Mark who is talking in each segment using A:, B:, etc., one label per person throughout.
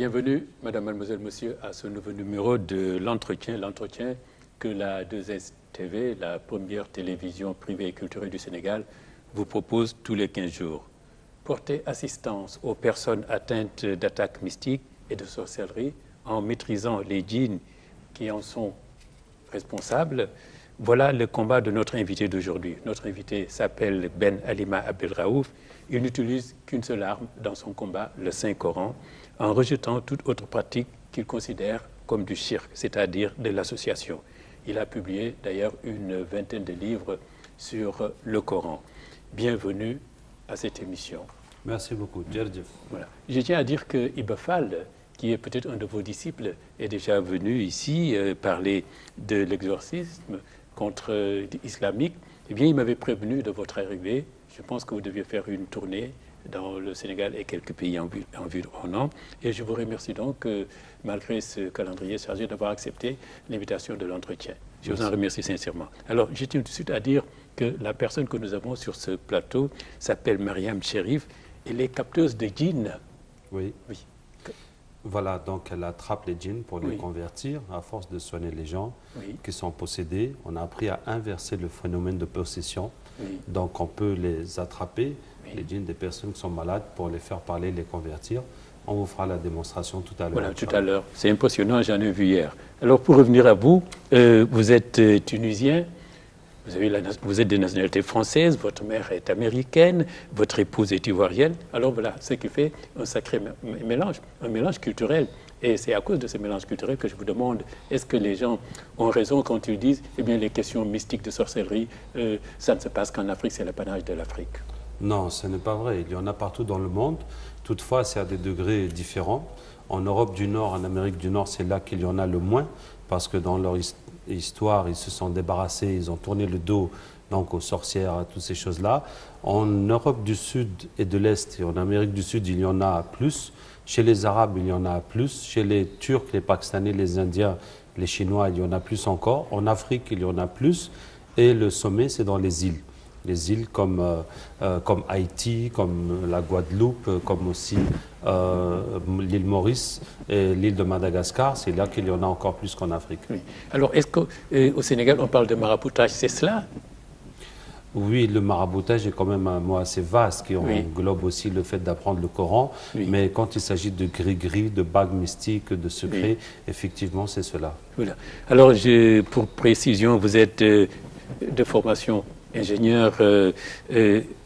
A: Bienvenue, madame, mademoiselle, monsieur, à ce nouveau numéro de l'entretien que la 2S TV, la première télévision privée et culturelle du Sénégal, vous propose tous les 15 jours. Porter assistance aux personnes atteintes d'attaques mystiques et de sorcellerie en maîtrisant les djinns qui en sont responsables. Voilà le combat de notre invité d'aujourd'hui. Notre invité s'appelle Ben Alima Abdelraouf. Il n'utilise qu'une seule arme dans son combat, le Saint-Coran, en rejetant toute autre pratique qu'il considère comme du shirk, c'est-à-dire de l'association. Il a publié d'ailleurs une vingtaine de livres sur le Coran. Bienvenue à cette émission.
B: Merci beaucoup.
A: Voilà. Je tiens à dire que Iba Fall, qui est peut-être un de vos disciples, est déjà venu ici parler de l'exorcisme contre islamique. Eh bien, il m'avait prévenu de votre arrivée. Je pense que vous deviez faire une tournée dans le Sénégal et quelques pays environnants. Et je vous remercie donc, malgré ce calendrier chargé, d'avoir accepté l'invitation de l'entretien. Je vous en remercie sincèrement. Alors, je tiens tout de suite à dire que la personne que nous avons sur ce plateau s'appelle Mariam Cherif. Elle est capteuse de djinns.
B: Oui. Voilà, donc elle attrape les djinns pour les convertir à force de soigner les gens qui sont possédés. On a appris à inverser le phénomène de possession. Donc on peut les attraper, les djinns des personnes qui sont malades, pour les faire parler, les convertir. On vous fera la démonstration tout à l'heure.
A: Voilà, tout à l'heure. C'est impressionnant, j'en ai vu hier. Alors pour revenir à vous, vous êtes tunisien. Vous êtes de nationalité française, votre mère est américaine, votre épouse est ivoirienne. Alors voilà, ce qui fait un sacré mélange, un mélange culturel. Et c'est à cause de ce mélange culturel que je vous demande, est-ce que les gens ont raison quand ils disent, eh bien, les questions mystiques de sorcellerie, ça ne se passe qu'en Afrique, c'est l'apanage de l'Afrique?
B: Non, ce n'est pas vrai. Il y en a partout dans le monde. Toutefois, c'est à des degrés différents. En Europe du Nord, en Amérique du Nord, c'est là qu'il y en a le moins, parce que dans leur histoire, ils se sont débarrassés, ils ont tourné le dos donc aux sorcières, à toutes ces choses-là. En Europe du Sud et de l'Est et en Amérique du Sud, il y en a plus. Chez les Arabes, il y en a plus. Chez les Turcs, les Pakistanais, les Indiens, les Chinois, il y en a plus encore. En Afrique, il y en a plus. Et le sommet, c'est dans les îles. Les îles comme Haïti, comme la Guadeloupe, comme aussi l'île Maurice et l'île de Madagascar, c'est là qu'il y en a encore plus qu'en Afrique.
A: Oui. Alors, est-ce qu'au Sénégal, on parle de maraboutage, c'est cela?
B: Oui, le maraboutage est quand même un mot assez vaste qui englobe aussi le fait d'apprendre le Coran. Mais quand il s'agit de gris-gris, de bagues mystiques, de secrets, effectivement, c'est cela. Voilà.
A: Alors, pour précision, vous êtes de formation ingénieur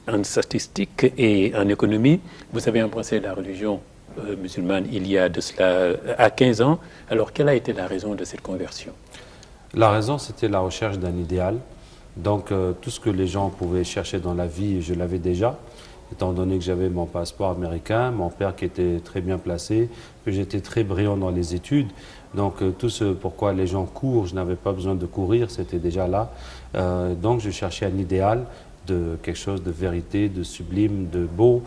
A: en statistique et en économie. Vous avez embrassé la religion musulmane il y a de cela à 15 ans. Alors, quelle a été la raison de cette conversion?
B: La raison, c'était la recherche d'un idéal. Donc, tout ce que les gens pouvaient chercher dans la vie, je l'avais déjà, étant donné que j'avais mon passeport américain, mon père qui était très bien placé, que j'étais très brillant dans les études. Donc, tout ce pourquoi les gens courent, je n'avais pas besoin de courir, c'était déjà là. Donc, je cherchais un idéal de quelque chose de vérité, de sublime, de beau,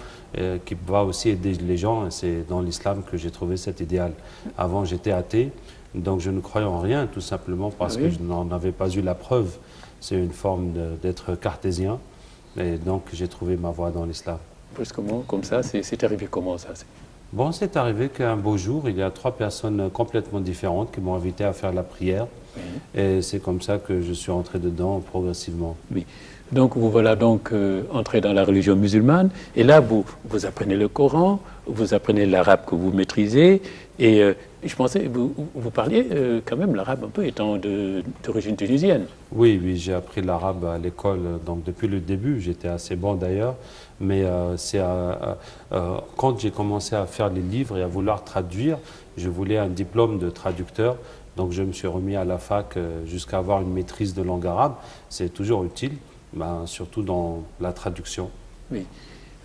B: qui va aussi aider les gens. Et c'est dans l'islam que j'ai trouvé cet idéal. Avant, j'étais athée, donc je ne croyais en rien, tout simplement parce que je n'en avais pas eu la preuve. C'est une forme d'être cartésien. Et donc, j'ai trouvé ma voie dans l'islam.
A: Brusquement, comme ça, c'est arrivé comment ça?
B: Bon, c'est arrivé qu'un beau jour, il y a 3 personnes complètement différentes qui m'ont invité à faire la prière. Et c'est comme ça que je suis entré dedans progressivement.
A: Oui. Donc, vous voilà donc entré dans la religion musulmane. Et là, vous apprenez le Coran, vous apprenez l'arabe que vous maîtrisez. Et je pensais, vous parliez quand même l'arabe un peu étant d'origine tunisienne.
B: Oui, j'ai appris l'arabe à l'école, donc depuis le début, j'étais assez bon d'ailleurs. Mais c'est quand j'ai commencé à faire les livres et à vouloir traduire, je voulais un diplôme de traducteur. Donc je me suis remis à la fac jusqu'à avoir une maîtrise de langue arabe. C'est toujours utile, surtout dans la traduction.
A: Oui.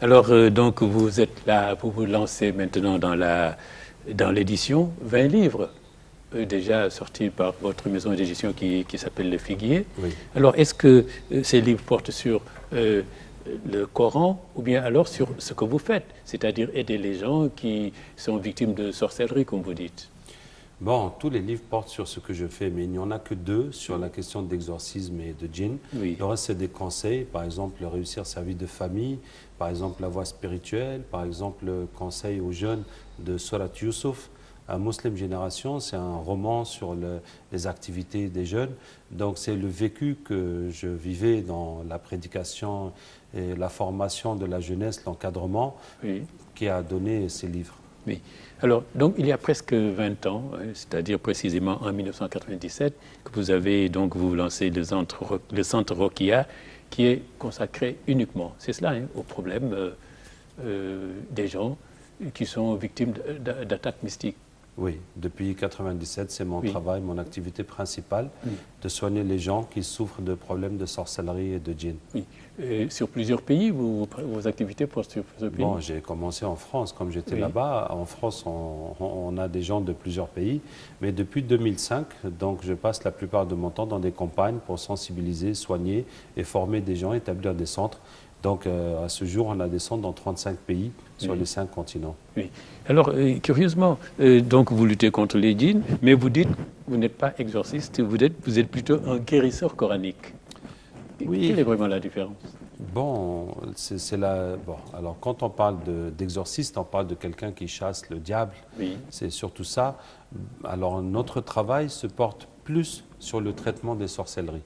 A: Alors donc vous êtes là, vous vous lancez maintenant dans l'édition, 20 livres déjà sortis par votre maison d'édition qui s'appelle Le Figuier.
B: Oui.
A: Alors est-ce que ces livres portent sur le Coran ou bien alors sur ce que vous faites, c'est-à-dire aider les gens qui sont victimes de sorcellerie, comme vous dites?
B: Bon, tous les livres portent sur ce que je fais, mais il n'y en a que 2 sur la question d'exorcisme et de djinn.
A: Oui.
B: Le reste, c'est des conseils, par exemple, réussir sa vie de famille, par exemple, la voie spirituelle, par exemple, le conseil aux jeunes de Surat Yusuf. Un Muslim Génération, c'est un roman sur les activités des jeunes. Donc, c'est le vécu que je vivais dans la prédication et la formation de la jeunesse, l'encadrement,
A: Oui.
B: qui a donné ces livres.
A: Oui. Alors, donc, il y a presque 20 ans, c'est-à-dire précisément en 1997, que vous avez donc vous lancé le centre Rokia, qui est consacré uniquement, c'est cela, hein, aux problèmes des gens qui sont victimes d'attaques mystiques.
B: Oui, depuis 1997, c'est mon
A: Oui.
B: travail, mon activité principale, de soigner les gens qui souffrent de problèmes de sorcellerie et de djinn.
A: Oui. Sur plusieurs pays, vos activités portent sur plusieurs pays?
B: Bon, j'ai commencé en France, comme j'étais
A: Oui.
B: là-bas. En France, on a des gens de plusieurs pays. Mais depuis 2005, donc, je passe la plupart de mon temps dans des campagnes pour sensibiliser, soigner et former des gens, établir des centres. Donc, à ce jour, on a des centres dans 35 pays sur les 5 continents.
A: Oui. Alors, curieusement, donc vous luttez contre les djinns, mais vous dites que vous n'êtes pas exorciste, vous êtes plutôt un guérisseur coranique.
B: Oui.
A: Quelle est vraiment la différence?
B: Bon, bon, alors quand on parle d'exorciste, on parle de quelqu'un qui chasse le diable.
A: Oui.
B: C'est surtout ça. Alors notre travail se porte plus sur le traitement des sorcelleries,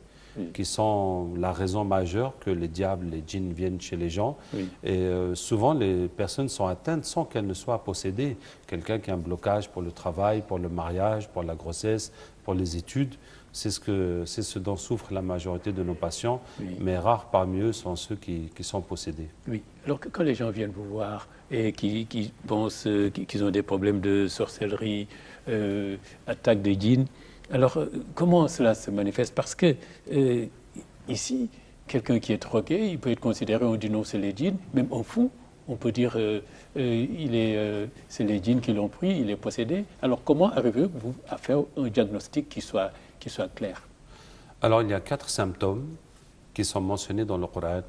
B: qui sont la raison majeure que les diables, les djinns viennent chez les gens.
A: Oui.
B: Et souvent, les personnes sont atteintes sans qu'elles ne soient possédées. Quelqu'un qui a un blocage pour le travail, pour le mariage, pour la grossesse, pour les études. C'est ce dont souffre la majorité de nos patients, mais rares parmi eux sont ceux qui sont possédés.
A: Oui. Alors quand les gens viennent vous voir et qui pensent qu'ils ont des problèmes de sorcellerie, attaque de djinns, alors comment cela se manifeste? Parce que ici, quelqu'un qui est drogué, il peut être considéré, on dit non, c'est les djinns, même un fou, on peut dire c'est les djinns qui l'ont pris, il est possédé. Alors comment arrivez-vous à faire un diagnostic qui soit clair?
B: Alors il y a 4 symptômes qui sont mentionnés dans le Coran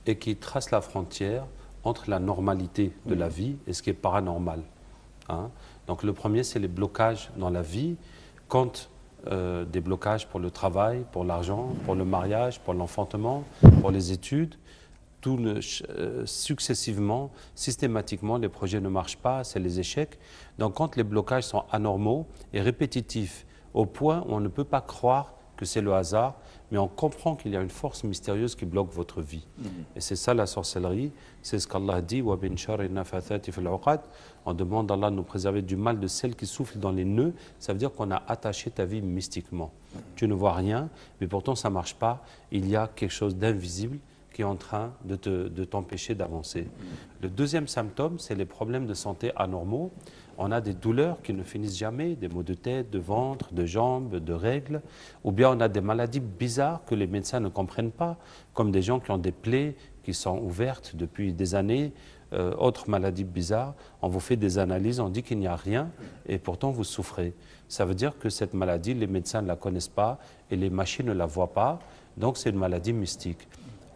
B: et qui tracent la frontière entre la normalité de la vie et ce qui est paranormal. Hein? Donc le premier, c'est les blocages dans la vie, quand des blocages pour le travail, pour l'argent, pour le mariage, pour l'enfantement, pour les études. Successivement, systématiquement, les projets ne marchent pas, c'est les échecs. Donc quand les blocages sont anormaux et répétitifs, au point où on ne peut pas croire que c'est le hasard, mais on comprend qu'il y a une force mystérieuse qui bloque votre vie. Et c'est ça la sorcellerie, c'est ce qu'Allah dit, on demande à Allah de nous préserver du mal de celles qui soufflent dans les nœuds, ça veut dire qu'on a attaché ta vie mystiquement. Tu ne vois rien, mais pourtant ça ne marche pas, il y a quelque chose d'invisible qui est en train de t'empêcher d'avancer. Le deuxième symptôme, c'est les problèmes de santé anormaux. On a des douleurs qui ne finissent jamais, des maux de tête, de ventre, de jambes, de règles, ou bien on a des maladies bizarres que les médecins ne comprennent pas, comme des gens qui ont des plaies qui sont ouvertes depuis des années, autres maladies bizarres. On vous fait des analyses, on dit qu'il n'y a rien, et pourtant vous souffrez. Ça veut dire que cette maladie, les médecins ne la connaissent pas, et les machines ne la voient pas, donc c'est une maladie mystique.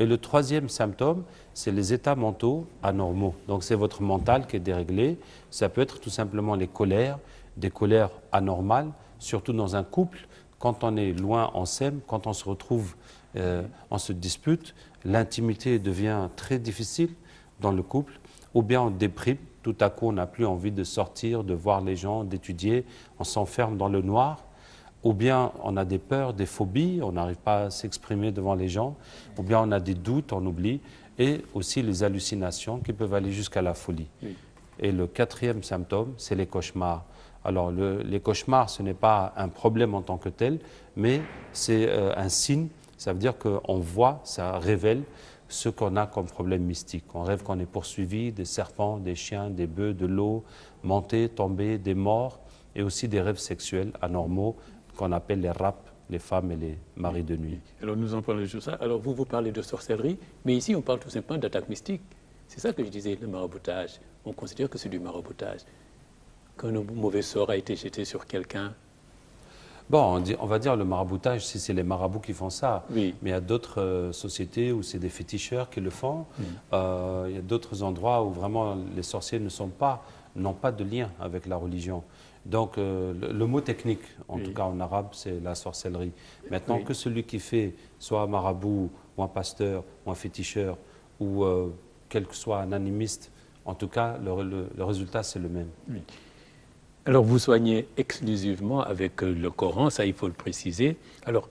B: Et le troisième symptôme, c'est les états mentaux anormaux. Donc c'est votre mental qui est déréglé. Ça peut être tout simplement les colères, des colères anormales, surtout dans un couple. Quand on est loin, on s'aime. Quand on se retrouve, on se dispute. L'intimité devient très difficile dans le couple. Ou bien on déprime. Tout à coup, on n'a plus envie de sortir, de voir les gens, d'étudier. On s'enferme dans le noir. Ou bien on a des peurs, des phobies, on n'arrive pas à s'exprimer devant les gens, ou bien on a des doutes, on oublie, et aussi les hallucinations qui peuvent aller jusqu'à la folie. Oui. Et le quatrième symptôme, c'est les cauchemars. Alors les cauchemars, ce n'est pas un problème en tant que tel, mais c'est un signe, ça veut dire qu'on voit, ça révèle ce qu'on a comme problème mystique. On rêve qu'on est poursuivi, des serpents, des chiens, des bœufs, de l'eau, monter, tomber, des morts, et aussi des rêves sexuels anormaux, qu'on appelle les rapes, les femmes et les maris de nuit.
A: Alors nous en parlons de ça. Alors vous parlez de sorcellerie, mais ici on parle tout simplement d'attaque mystique. C'est ça que je disais, le maraboutage. On considère que c'est du maraboutage. Quand un mauvais sort a été jeté sur quelqu'un.
B: Bon, on va dire le maraboutage, si c'est les marabouts qui font ça.
A: Oui.
B: Mais il y a d'autres sociétés où c'est des féticheurs qui le font. Il y a d'autres endroits où vraiment les sorciers n'ont pas de lien avec la religion. Donc, le mot technique, en tout cas en arabe, c'est la sorcellerie. Maintenant, que celui qui fait soit un marabout, ou un pasteur, ou un féticheur, ou quel que soit un animiste, en tout cas, le résultat, c'est le même.
A: Oui. Alors, vous soignez exclusivement avec le Coran, ça, il faut le préciser. Alors,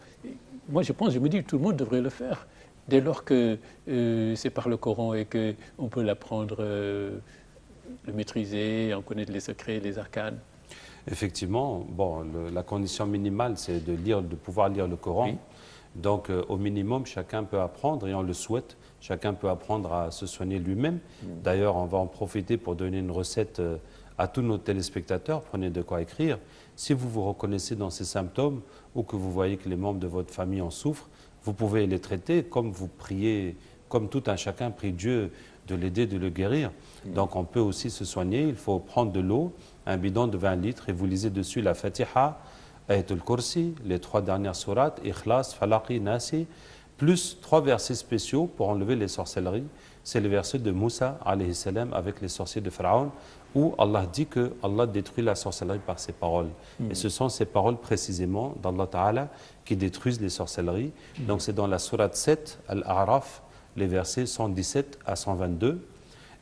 A: moi, je me dis que tout le monde devrait le faire. Dès lors que c'est par le Coran et qu'on peut l'apprendre, le maîtriser, en connaître les secrets, les arcanes.
B: Effectivement, bon, la condition minimale, c'est de pouvoir lire le Coran.
A: Oui.
B: Donc, au minimum, chacun peut apprendre, et on le souhaite, chacun peut apprendre à se soigner lui-même. D'ailleurs, on va en profiter pour donner une recette à tous nos téléspectateurs. Prenez de quoi écrire. Si vous vous reconnaissez dans ces symptômes ou que vous voyez que les membres de votre famille en souffrent, vous pouvez les traiter comme vous priez, comme tout un chacun prie Dieu de l'aider, de le guérir. Donc, on peut aussi se soigner. Il faut prendre de l'eau, un bidon de 20 litres, et vous lisez dessus la Fatiha, Ayatul Kursi, les 3 dernières sourates, Ikhlas, Falaqi, Nasi, plus 3 versets spéciaux pour enlever les sorcelleries. C'est le verset de Moussa, alayhi salam, avec les sorciers de Pharaon, où Allah dit que Allah détruit la sorcellerie par ses paroles. Et ce sont ces paroles précisément d'Allah Ta'ala qui détruisent les sorcelleries. Donc c'est dans la sourate 7, Al-A'raf, les versets 117 à 122.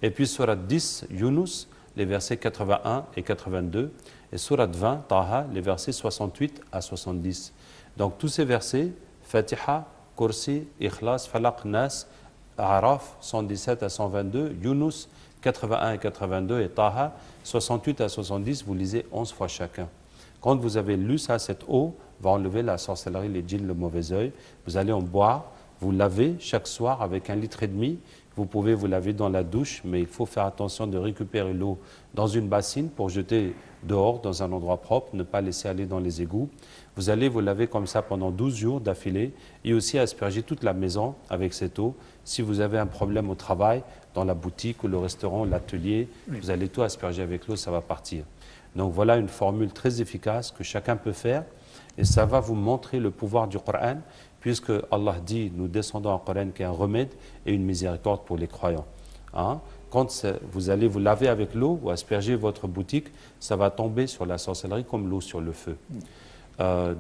B: Et puis sourate 10, Yunus, les versets 81 et 82. Et sourate 20, Taha, les versets 68 à 70. Donc tous ces versets, Fatiha, Kursi, Ikhlas, Falaq, Nas, A'raf, 117 à 122, Yunus, 81 et 82, et Taha, 68 à 70, vous lisez 11 fois chacun. Quand vous avez lu ça, cette eau va enlever la sorcellerie, les djinns, le mauvais œil. Vous allez en boire, vous lavez chaque soir avec 1,5 litre. Vous pouvez vous laver dans la douche, mais il faut faire attention de récupérer l'eau dans une bassine pour jeter dehors, dans un endroit propre, ne pas laisser aller dans les égouts. Vous allez vous laver comme ça pendant 12 jours d'affilée et aussi asperger toute la maison avec cette eau. Si vous avez un problème au travail, dans la boutique ou le restaurant, l'atelier, vous allez tout asperger avec l'eau, ça va partir. Donc voilà une formule très efficace que chacun peut faire et ça va vous montrer le pouvoir du Coran, puisque Allah dit, nous descendons un Coran qui est un remède et une miséricorde pour les croyants. Hein? Quand vous allez vous laver avec l'eau ou asperger votre boutique, ça va tomber sur la sorcellerie comme l'eau sur le feu.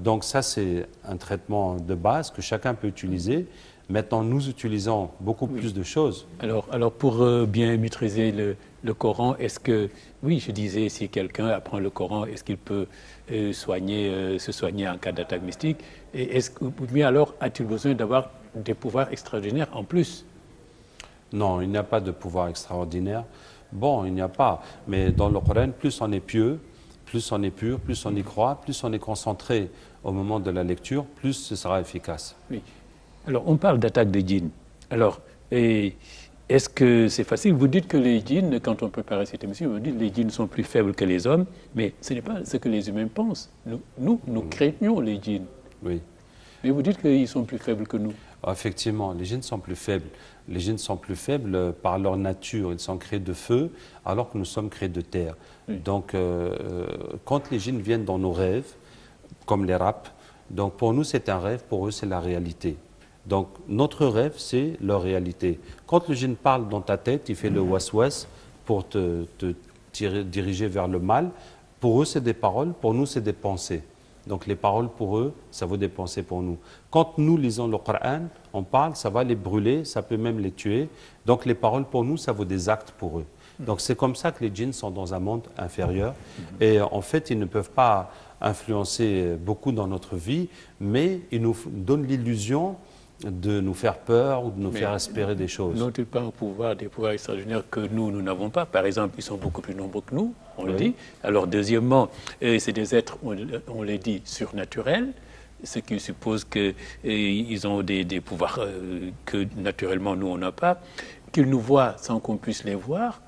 B: Donc ça, c'est un traitement de base que chacun peut utiliser. Maintenant, nous utilisons beaucoup plus de choses.
A: Alors pour bien maîtriser le Coran, est-ce que, oui, je disais, si quelqu'un apprend le Coran, est-ce qu'il peut se soigner en cas d'attaque mystique? Et mais alors, a-t-il besoin d'avoir des pouvoirs extraordinaires en plus?
B: Non, il n'y a pas de pouvoir extraordinaire. Bon, il n'y a pas. Mais dans le Coran, plus on est pieux, plus on est pur, plus on y croit, plus on est concentré au moment de la lecture, plus ce sera efficace.
A: Oui. Alors, on parle d'attaque de djinns. Alors, est-ce que c'est facile? Vous dites que les djinns, quand on préparait cette émission, vous dites que les djinns sont plus faibles que les hommes, mais ce n'est pas ce que les humains pensent. Nous craignons les djinns.
B: Oui.
A: Mais vous dites qu'ils sont plus faibles que nous.
B: Effectivement, les djinns sont plus faibles. Les djinns sont plus faibles par leur nature. Ils sont créés de feu, alors que nous sommes créés de terre. Oui. Donc, quand les djinns viennent dans nos rêves, comme les rap, donc pour nous c'est un rêve, pour eux c'est la réalité. Donc notre rêve c'est leur réalité. Quand le djinn parle dans ta tête, il fait le waswas pour te diriger vers le mal. Pour eux c'est des paroles, pour nous c'est des pensées. Donc les paroles pour eux, ça vaut des pensées pour nous. Quand nous lisons le Coran, on parle, ça va les brûler, ça peut même les tuer. Donc les paroles pour nous, ça vaut des actes pour eux. Donc c'est comme ça que les djinns sont dans un monde inférieur. Et en fait, ils ne peuvent pas influencer beaucoup dans notre vie, mais ils nous donnent l'illusion de nous faire peur ou de nous faire espérer des choses.
A: N'ont-ils pas des pouvoirs extraordinaires que nous n'avons pas? Par exemple, ils sont beaucoup plus nombreux que nous, on le dit. Alors deuxièmement, c'est des êtres, on les dit, surnaturels, ce qui suppose qu'ils ont des pouvoirs que naturellement nous on n'a pas, qu'ils nous voient sans qu'on puisse les voir.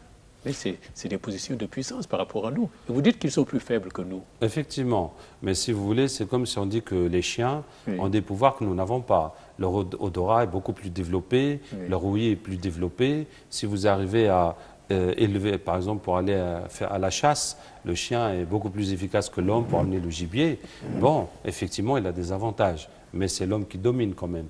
A: Mais c'est des positions de puissance par rapport à nous. Et vous dites qu'ils sont plus faibles que nous.
B: Effectivement. Mais si vous voulez, c'est comme si on dit que les chiens ont des pouvoirs que nous n'avons pas. Leur odorat est beaucoup plus développé, leur ouïe est plus développée. Si vous arrivez à élever, par exemple, pour aller à la chasse, le chien est beaucoup plus efficace que l'homme pour amener le gibier. Bon, effectivement, il a des avantages. Mais c'est l'homme qui domine quand même.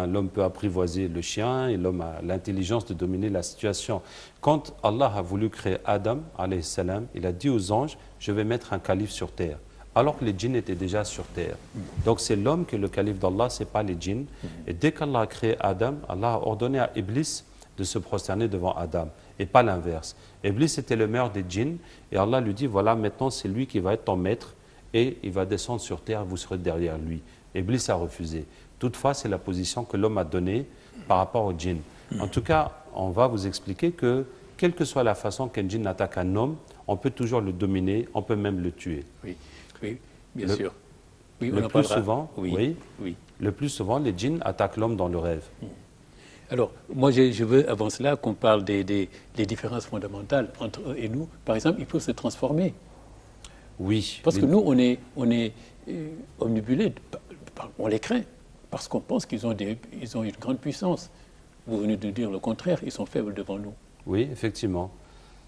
B: L'homme peut apprivoiser le chien et l'homme a l'intelligence de dominer la situation. Quand Allah a voulu créer Adam, alayhi salam, il a dit aux anges, je vais mettre un calife sur terre. Alors que les djinns étaient déjà sur terre. Donc c'est l'homme qui est le calife d'Allah, ce n'est pas les djinns. Et dès qu'Allah a créé Adam, Allah a ordonné à Iblis de se prosterner devant Adam, et pas l'inverse. Iblis était le meilleur des djinns, et Allah lui dit, voilà, maintenant c'est lui qui va être ton maître, et il va descendre sur terre, vous serez derrière lui. Iblis a refusé. Toutefois, c'est la position que l'homme a donnée par rapport aux djinns. En tout cas, on va vous expliquer que, quelle que soit la façon qu'un djinn attaque un homme, on peut toujours le dominer, on peut même le tuer.
A: Oui, oui, bien sûr. Oui,
B: le plus souvent, le plus souvent, les djinns attaquent l'homme dans le rêve.
A: Alors, moi, je veux avant cela qu'on parle des différences fondamentales entre eux et nous. Par exemple, il faut se transformer.
B: Oui.
A: Parce que nous, on est omnibulés, on les craint, parce qu'on pense qu'ils ont une grande puissance. Vous venez de dire le contraire, ils sont faibles devant nous.
B: Oui, effectivement.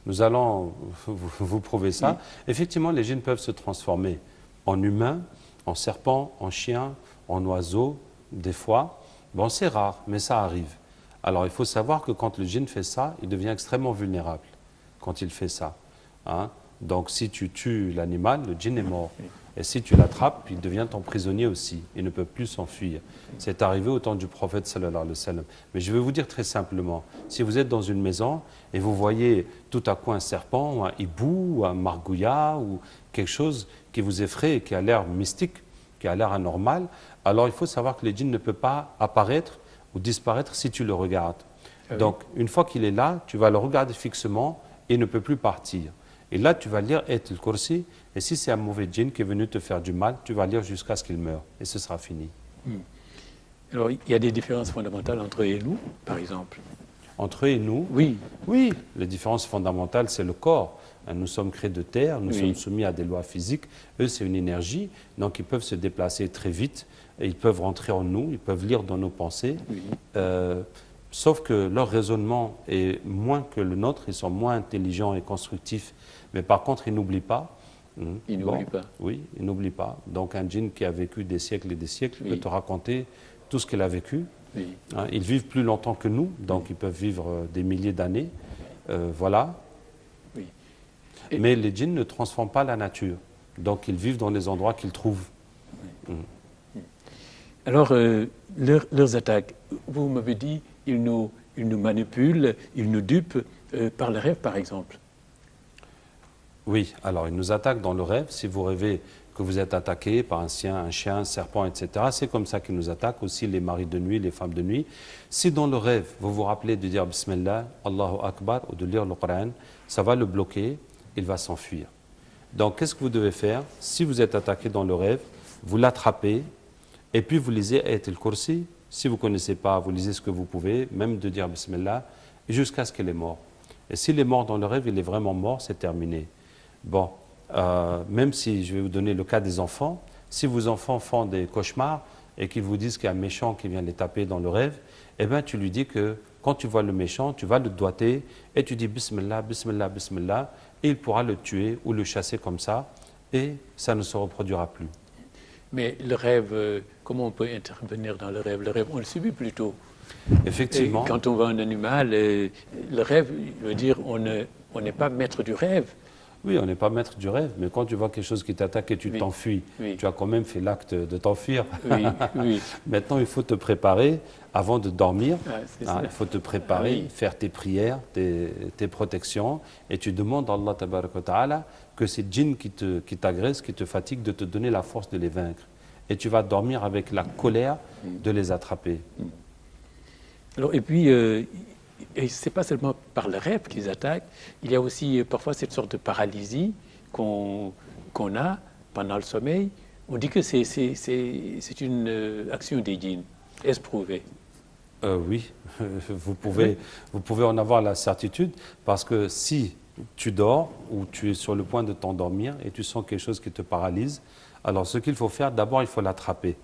B: Nous allons vous prouver ça. Oui. Effectivement, les djinns peuvent se transformer en humain, en serpent, en chien, en oiseau, des fois. Bon, c'est rare, mais ça arrive. Alors, il faut savoir que quand le djinn fait ça, il devient extrêmement vulnérable quand il fait ça. Hein? Donc, si tu tues l'animal, le djinn est mort. Et si tu l'attrapes, il devient ton prisonnier aussi. Il ne peut plus s'enfuir. C'est arrivé au temps du prophète sallallahu alayhi wa sallam. Mais je vais vous dire très simplement, si vous êtes dans une maison et vous voyez tout à coup un serpent, ou un hibou, ou un margouillat, ou quelque chose qui vous effraie et qui a l'air mystique, qui a l'air anormal, alors il faut savoir que le djinn ne peut pas apparaître ou disparaître si tu le regardes. Donc, une fois qu'il est là, tu vas le regarder fixement et il ne peut plus partir. Et là, tu vas lire Ayat al-Kursi, et si c'est un mauvais djinn qui est venu te faire du mal, tu vas lire jusqu'à ce qu'il meure, et ce sera fini.
A: Alors, il y a des différences fondamentales entre eux et nous, par exemple.
B: Entre eux et nous?
A: Oui.
B: Oui, les différences fondamentales, c'est le corps. Nous sommes créés de terre, nous sommes soumis à des lois physiques. Eux, c'est une énergie, donc ils peuvent se déplacer très vite, et ils peuvent rentrer en nous, ils peuvent lire dans nos pensées. Sauf que leur raisonnement est moins que le nôtre, ils sont moins intelligents et constructifs. Mais par contre, ils n'oublient pas.
A: Ils n'oublient pas.
B: Oui, ils n'oublient pas. Donc un djinn qui a vécu des siècles et des siècles peut te raconter tout ce qu'il a vécu. Hein, ils vivent plus longtemps que nous, donc ils peuvent vivre des milliers d'années. Voilà. Mais les djinns ne transforment pas la nature. Donc ils vivent dans les endroits qu'ils trouvent.
A: Alors, leurs attaques, vous m'avez dit, ils nous manipulent, ils nous dupent par le rêve, par exemple.
B: Oui, alors ils nous attaquent dans le rêve. Si vous rêvez que vous êtes attaqué par un chien, un serpent, etc., c'est comme ça qu'ils nous attaquent, aussi les maris de nuit, les femmes de nuit. Si dans le rêve, vous vous rappelez de dire Bismillah, Allahu Akbar, ou de lire le Coran, ça va le bloquer, il va s'enfuir. Donc, qu'est-ce que vous devez faire? Si vous êtes attaqué dans le rêve, vous l'attrapez, et puis vous lisez Ayat al-Kursi. Si vous ne connaissez pas, vous lisez ce que vous pouvez, même de dire Bismillah, jusqu'à ce qu'il est mort. Et s'il est mort dans le rêve, il est vraiment mort, c'est terminé. Bon, même si je vais vous donner le cas des enfants, si vos enfants font des cauchemars et qu'ils vous disent qu'il y a un méchant qui vient les taper dans le rêve, eh bien tu lui dis que quand tu vois le méchant, tu vas le doigter et tu dis Bismillah, Bismillah, Bismillah, et il pourra le tuer ou le chasser comme ça, et ça ne se reproduira plus. Mais
A: le rêve, comment on peut intervenir dans le rêve? Le rêve, on le subit plutôt.
B: Effectivement.
A: Et quand on voit un animal, le rêve, je veux dire, on n'est pas maître du rêve.
B: Oui, on n'est pas maître du rêve, mais quand tu vois quelque chose qui t'attaque et tu t'enfuis, tu as quand même fait l'acte de t'enfuir. Maintenant, il faut te préparer avant de dormir. Il faut te préparer, faire tes prières, tes protections, et tu demandes à Allah tabaraka wa ta'ala que ces djinns qui t'agressent, qui te fatiguent, de te donner la force de les vaincre. Et tu vas dormir avec la colère de les attraper.
A: Alors, et puis, et ce n'est pas seulement par le rêve qu'ils attaquent, il y a aussi parfois cette sorte de paralysie qu'on a pendant le sommeil. On dit que c'est une action des djinns. Est-ce prouvé?
B: Oui, vous pouvez en avoir la certitude, parce que si tu dors ou tu es sur le point de t'endormir et tu sens quelque chose qui te paralyse, alors ce qu'il faut faire, d'abord il faut l'attraper.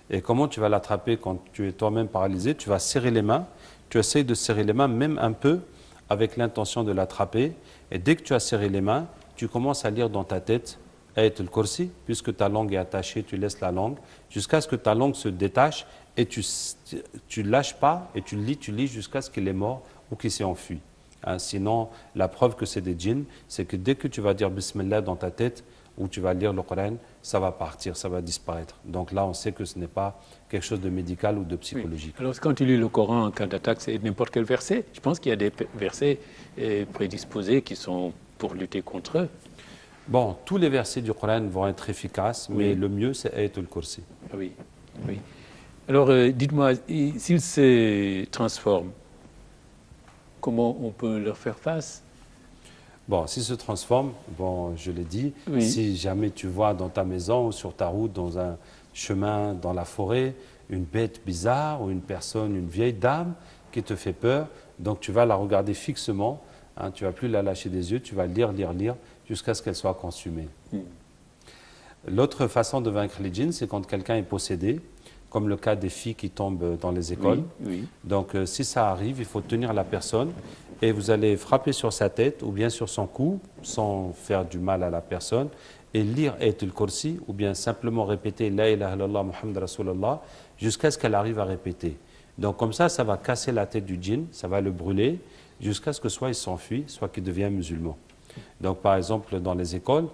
B: Et comment tu vas l'attraper quand tu es toi-même paralysé? Tu vas serrer les mains, tu essayes de serrer les mains même un peu avec l'intention de l'attraper, et dès que tu as serré les mains, tu commences à lire dans ta tête Ayat al-Kursi, puisque ta langue est attachée, tu laisses la langue, jusqu'à ce que ta langue se détache, et tu lâches pas, et tu lis jusqu'à ce qu'il est mort ou qu'il s'est enfui. Hein, sinon, la preuve que c'est des djinns, c'est que dès que tu vas dire Bismillah dans ta tête, ou tu vas lire le Coran, ça va partir, ça va disparaître. Donc là, on sait que ce n'est pas quelque chose de médical ou de psychologique.
A: Oui. Alors, quand tu lis le Coran en cas d'attaque, c'est n'importe quel verset. Je pense qu'il y a des versets prédisposés qui sont pour lutter contre eux.
B: Bon, tous les versets du Coran vont être efficaces, mais le mieux, c'est Ayatul Kursi.
A: Oui, oui. Alors, dites-moi, s'ils se transforment, comment on peut leur faire face?
B: Bon, s'ils se transforment, bon, je l'ai dit,
A: Oui.
B: si jamais tu vois dans ta maison ou sur ta route, dans un chemin, dans la forêt, une bête bizarre ou une personne, une vieille dame qui te fait peur, donc tu vas la regarder fixement, hein, tu ne vas plus la lâcher des yeux, tu vas lire, jusqu'à ce qu'elle soit consumée. L'autre façon de vaincre les djinns, c'est quand quelqu'un est possédé, comme le cas des filles qui tombent dans les écoles.
A: Oui, oui.
B: Donc, si ça arrive, il faut tenir la personne et vous allez frapper sur sa tête ou bien sur son cou, sans faire du mal à la personne, et lire Ayatul Kursi ou bien simplement répéter La ilaha illallah Muhammad Rasulallah jusqu'à ce qu'elle arrive à répéter. Donc, comme ça va casser la tête du djinn, ça va le brûler jusqu'à ce que soit il s'enfuit, soit qu'il devienne musulman. Donc, par exemple, dans les écoles,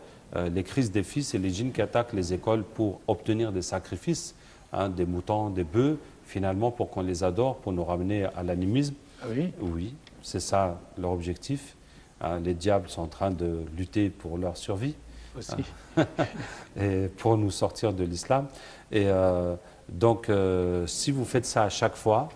B: les crises des filles, c'est les djinns qui attaquent les écoles pour obtenir des sacrifices, hein, des moutons, des bœufs, finalement pour qu'on les adore, pour nous ramener à l'animisme.
A: Ah oui?
B: Oui, c'est ça leur objectif. Les diables sont en train de lutter pour leur survie.
A: Aussi.
B: Et pour nous sortir de l'islam. Et donc, si vous faites ça à chaque fois,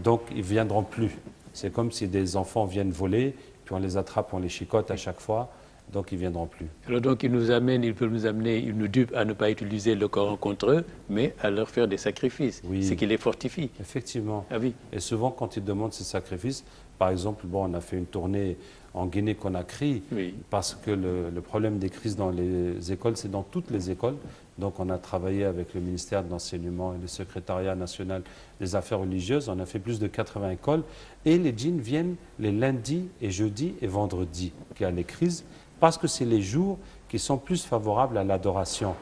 B: donc ils ne viendront plus. C'est comme si des enfants viennent voler, puis on les attrape, on les chicote à chaque fois, donc ils ne viendront plus.
A: Alors donc ils peuvent nous amener, ils nous dupent à ne pas utiliser le Coran contre eux, mais à leur faire des sacrifices,
B: Oui.
A: ce qui les fortifie.
B: Effectivement.
A: Ah oui.
B: Et souvent, quand ils demandent ces sacrifices, par exemple, bon, on a fait une tournée en Guinée-Conakry,
A: Oui.
B: parce que le problème des crises dans les écoles, c'est dans toutes les écoles. Donc, on a travaillé avec le ministère de l'Enseignement et le secrétariat national des affaires religieuses. On a fait plus de 80 écoles. Et les djinns viennent les lundis et jeudis et vendredis, qu'il y a les crises, parce que c'est les jours qui sont plus favorables à l'adoration.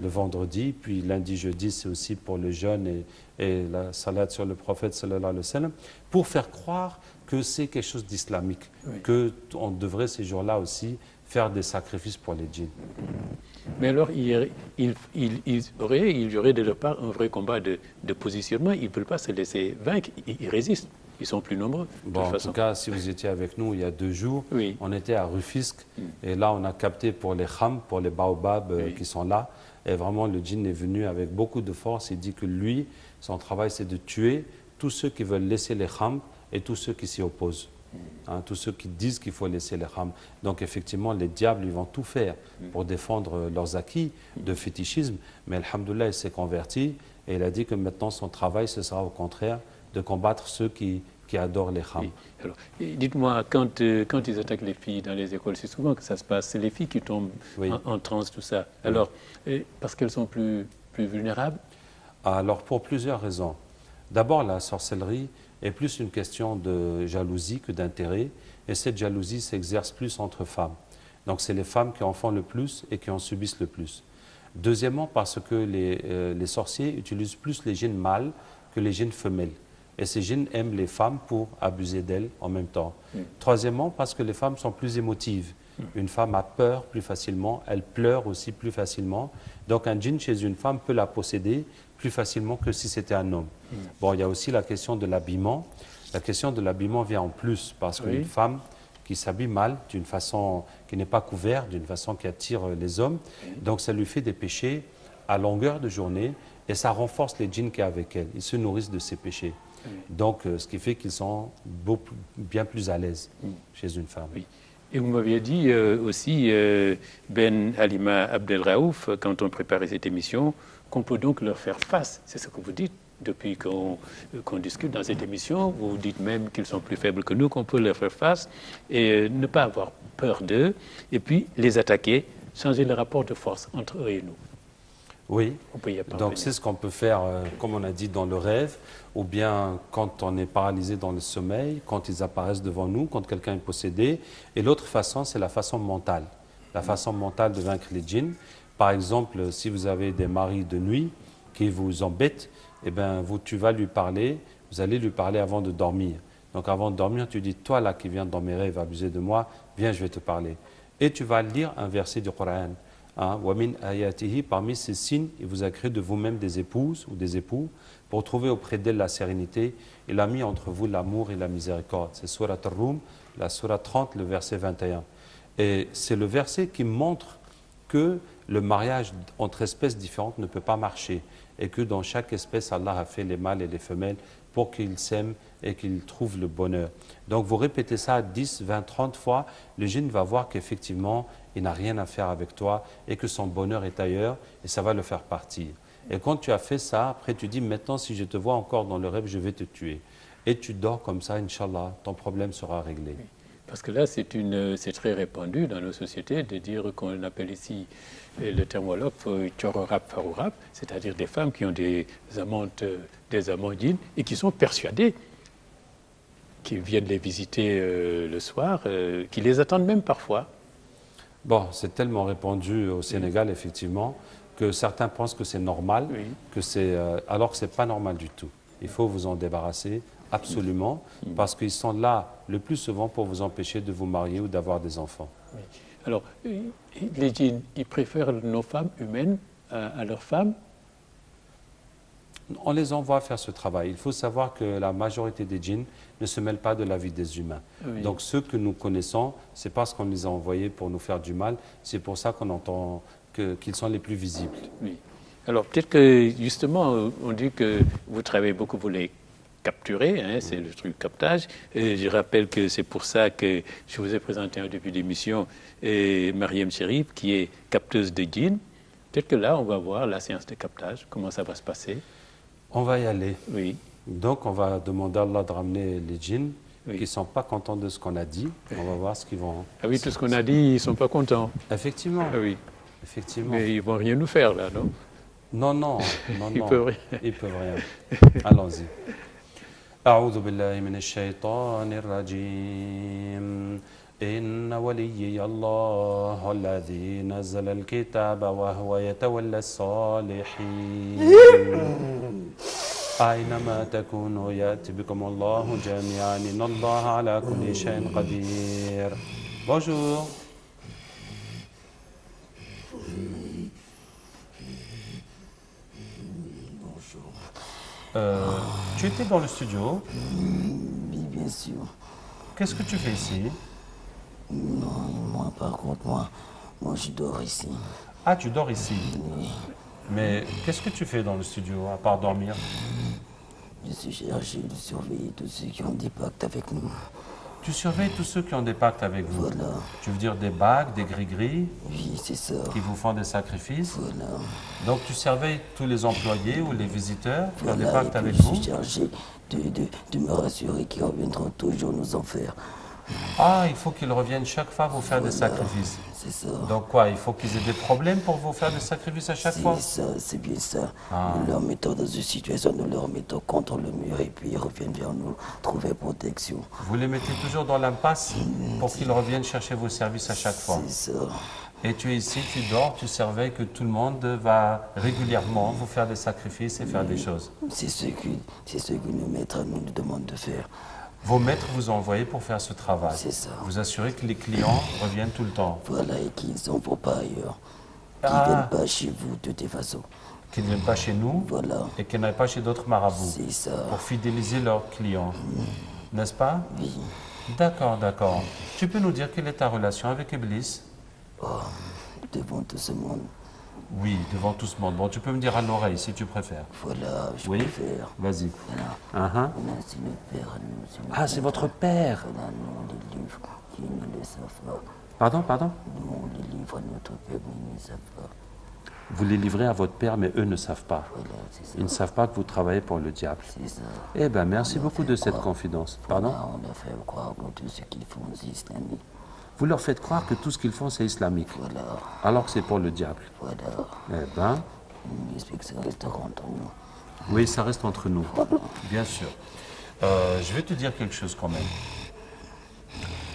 B: Le vendredi, puis lundi, jeudi, c'est aussi pour le jeûne et la salade sur le prophète, sallallahu alayhi wa sallam, pour faire croire que c'est quelque chose d'islamique,
A: Oui.
B: qu'on devrait ces jours-là aussi faire des sacrifices pour les djinns.
A: Mais alors il y aurait de leur part un vrai combat de positionnement. Ils ne veulent pas se laisser vaincre, ils résistent. Ils sont plus nombreux.
B: Bon, en tout cas, si vous étiez avec nous il y a 2 jours,
A: Oui.
B: on était à Rufisque et là on a capté pour les khams, pour les baobabs qui sont là. Et vraiment, le djinn est venu avec beaucoup de force. Il dit que lui, son travail, c'est de tuer tous ceux qui veulent laisser les khams et tous ceux qui s'y opposent. Hein, tous ceux qui disent qu'il faut laisser les khams. Donc effectivement, les diables, ils vont tout faire pour défendre leurs acquis de fétichisme. Mais alhamdoulilah, il s'est converti et il a dit que maintenant, son travail, ce sera au contraire de combattre ceux qui adorent les khams.
A: Oui. Alors, dites-moi, quand ils attaquent les filles dans les écoles, c'est souvent que ça se passe. C'est les filles qui tombent
B: Oui.
A: en transe, tout ça. Alors, parce qu'elles sont plus vulnérables?
B: Alors, pour plusieurs raisons. D'abord, la sorcellerie est plus une question de jalousie que d'intérêt. Et cette jalousie s'exerce plus entre femmes. Donc, c'est les femmes qui en font le plus et qui en subissent le plus. Deuxièmement, parce que les sorciers utilisent plus les djinns mâles que les djinns femelles. Et ces djinns aiment les femmes pour abuser d'elles en même temps. Troisièmement, parce que les femmes sont plus émotives. Une femme a peur plus facilement, elle pleure aussi plus facilement. Donc un djinn chez une femme peut la posséder plus facilement que si c'était un homme. Bon, il y a aussi la question de l'habillement. La question de l'habillement vient en plus parce qu'une femme qui s'habille mal, d'une façon qui n'est pas couverte, d'une façon qui attire les hommes, donc ça lui fait des péchés à longueur de journée et ça renforce les djinns qu'il y a avec elle. Ils se nourrissent de ces péchés. Donc, ce qui fait qu'ils sont bien plus à l'aise chez une femme.
A: Oui. Et vous m'aviez dit aussi, Ben Halima Abdelraouf, quand on préparait cette émission, qu'on peut donc leur faire face. C'est ce que vous dites depuis qu'on discute dans cette émission. Vous dites même qu'ils sont plus faibles que nous, qu'on peut leur faire face et ne pas avoir peur d'eux, et puis les attaquer, changer le rapport de force entre eux et nous.
B: Oui,
A: On peut y
B: donc
A: parvenir.
B: c'est ce qu'on peut faire, comme on a dit, dans le rêve, ou bien quand on est paralysé dans le sommeil, quand ils apparaissent devant nous, quand quelqu'un est possédé. Et l'autre façon, c'est la façon mentale. La façon mentale de vaincre les djinns. Par exemple, si vous avez des maris de nuit qui vous embêtent, eh ben, tu vas lui parler, vous allez lui parler avant de dormir. Donc avant de dormir, tu dis, toi là qui viens dans mes rêves abuser de moi, viens, je vais te parler. Et tu vas lire un verset du Coran. Wa min ayatihi, parmi ces signes, il vous a créé de vous-même des épouses ou des époux pour trouver auprès d'elle la sérénité. Il a mis entre vous l'amour et la miséricorde. C'est Surat Ar-Rum, la Surat 30, le verset 21. Et c'est le verset qui montre que le mariage entre espèces différentes ne peut pas marcher et que dans chaque espèce, Allah a fait les mâles et les femelles pour qu'ils s'aiment et qu'ils trouvent le bonheur. Donc vous répétez ça 10, 20, 30 fois, le djinn va voir qu'effectivement, il n'a rien à faire avec toi et que son bonheur est ailleurs et ça va le faire partir. Et quand tu as fait ça, après tu dis, maintenant si je te vois encore dans le rêve, je vais te tuer. Et tu dors comme ça, Inch'Allah, ton problème sera réglé.
A: Oui. Parce que là, c'est très répandu dans nos sociétés de dire qu'on appelle ici le terme wolof tchororap farourap, c'est-à-dire des femmes qui ont des amants djinns et qui sont persuadées qu'ils viennent les visiter le soir, qui les attendent même parfois.
B: Bon, c'est tellement répandu au Sénégal, effectivement, que certains pensent que c'est normal, alors que ce n'est pas normal du tout. Il faut vous en débarrasser, absolument, parce qu'ils sont là le plus souvent pour vous empêcher de vous marier ou d'avoir des enfants.
A: Oui. Alors, les djinns, ils préfèrent nos femmes humaines à leurs femmes?
B: On les envoie faire ce travail. Il faut savoir que la majorité des djinns ne se mêlent pas de la vie des humains.
A: Oui.
B: Donc ceux que nous connaissons, c'est parce qu'on les a envoyés pour nous faire du mal. C'est pour ça qu'on entend qu'ils sont les plus visibles.
A: Oui. Alors peut-être que justement, on dit que vous travaillez beaucoup pour les capturer, hein, c'est le truc captage. Et je rappelle que c'est pour ça que je vous ai présenté en début d'émission Mariam Cherif, qui est capteuse de djinns. Peut-être que là, on va voir la séance de captage, comment ça va se passer.
B: On va y aller.
A: Oui.
B: Donc on va demander à Allah de ramener les djinns
A: Oui.
B: qui ne sont pas contents de ce qu'on a dit. On va voir ce qu'ils vont...
A: Ah oui, tout ce qu'on a dit, ils ne sont pas contents.
B: Effectivement.
A: Ah oui.
B: Effectivement.
A: Mais ils ne vont rien nous faire là, non?
B: Non, non, non,
A: Ils
B: non.
A: peuvent rien.
B: Ils peuvent rien. Allons-y. أعوذ بالله من الشيطان الرجيم إن وليي الله الذي نزل الكتاب وهو يتولى الصالحين أينما تكونوا يأتي بكم الله جميعا إن الله على كل شيء قدير. Bonjour. Tu étais dans le studio?
C: Oui, bien sûr.
B: Qu'est-ce que tu fais ici?
C: Non, moi, par contre, moi, je dors ici.
B: Ah, tu dors ici.
C: Oui.
B: Mais qu'est-ce que tu fais dans le studio, à part dormir?
C: Je suis chargé de surveiller tous ceux qui ont des pactes avec nous.
B: Tu surveilles tous ceux qui ont des pactes avec vous.
C: Voilà.
B: Tu veux dire des bagues, des gris-gris,
C: Oui, c'est ça.
B: qui vous font des sacrifices.
C: Voilà.
B: Donc tu surveilles tous les employés ou les visiteurs qui ont des
C: Voilà.
B: pactes
C: Et puis,
B: avec
C: je
B: vous.
C: suis chargé de me rassurer qu'ils reviendront toujours nous en faire.
B: Ah, il faut qu'ils reviennent chaque fois vous faire des
C: Voilà.
B: sacrifices.
C: C'est ça.
B: Donc quoi, il faut qu'ils aient des problèmes pour vous faire des sacrifices à chaque fois?
C: C'est ça, c'est bien ça.
B: Ah.
C: Nous leur mettons dans une situation, nous leur mettons contre le mur et puis ils reviennent vers nous trouver protection.
B: Vous les mettez toujours dans l'impasse pour qu'ils reviennent chercher vos services à chaque fois.
C: C'est ça.
B: Et tu es ici, tu dors, tu surveilles que tout le monde va régulièrement vous faire des sacrifices et faire des choses.
C: C'est ce que nos maîtres nous demandent de faire.
B: Vos maîtres vous ont envoyé pour faire ce travail.
C: C'est ça.
B: Vous assurez que les clients reviennent tout le temps.
C: Voilà, et qu'ils ne vont pas ailleurs. Qu'ils ne
B: Ah.
C: viennent pas chez vous de toute façon.
B: Qu'ils ne viennent pas chez nous
C: Voilà.
B: et qu'ils n'aillent pas chez d'autres marabouts
C: C'est ça.
B: pour fidéliser leurs clients. N'est-ce pas?
C: Oui.
B: D'accord, d'accord. Tu peux nous dire quelle est ta relation avec Iblis?
C: Oh, devant tout ce monde.
B: Oui, devant tout ce monde. Bon, tu peux me dire à l'oreille si tu préfères.
C: Voilà, je
B: Oui.
C: préfère.
B: Vas-y.
C: Voilà.
B: Uh-huh.
C: Voilà, c'est le Père, nous. Le
B: Ah, c'est votre père.
C: Voilà, nous, les livres, qui ne le savent pas.
B: Pardon, pardon?
C: Nous, les livres à notre Père, mais ils ne savent pas.
B: Vous les livrez à votre père, mais eux ne savent pas.
C: Voilà, c'est ça.
B: Ils ne savent pas que vous travaillez pour le diable.
C: C'est ça.
B: Eh bien, merci
C: On leur
B: beaucoup
C: fait
B: de cette
C: croire.
B: confidence. Pardon?
C: Voilà, on leur fait croire que tout ce qu'ils font, c'est islamique.
B: Vous leur faites croire que tout ce qu'ils font, c'est islamique,
C: Voilà,
B: alors que c'est pour le diable.
C: voilà.
B: Eh bien,
C: On explique que ça restera entre nous.
B: oui, ça reste entre nous. Bien sûr. Je vais te dire quelque chose quand même.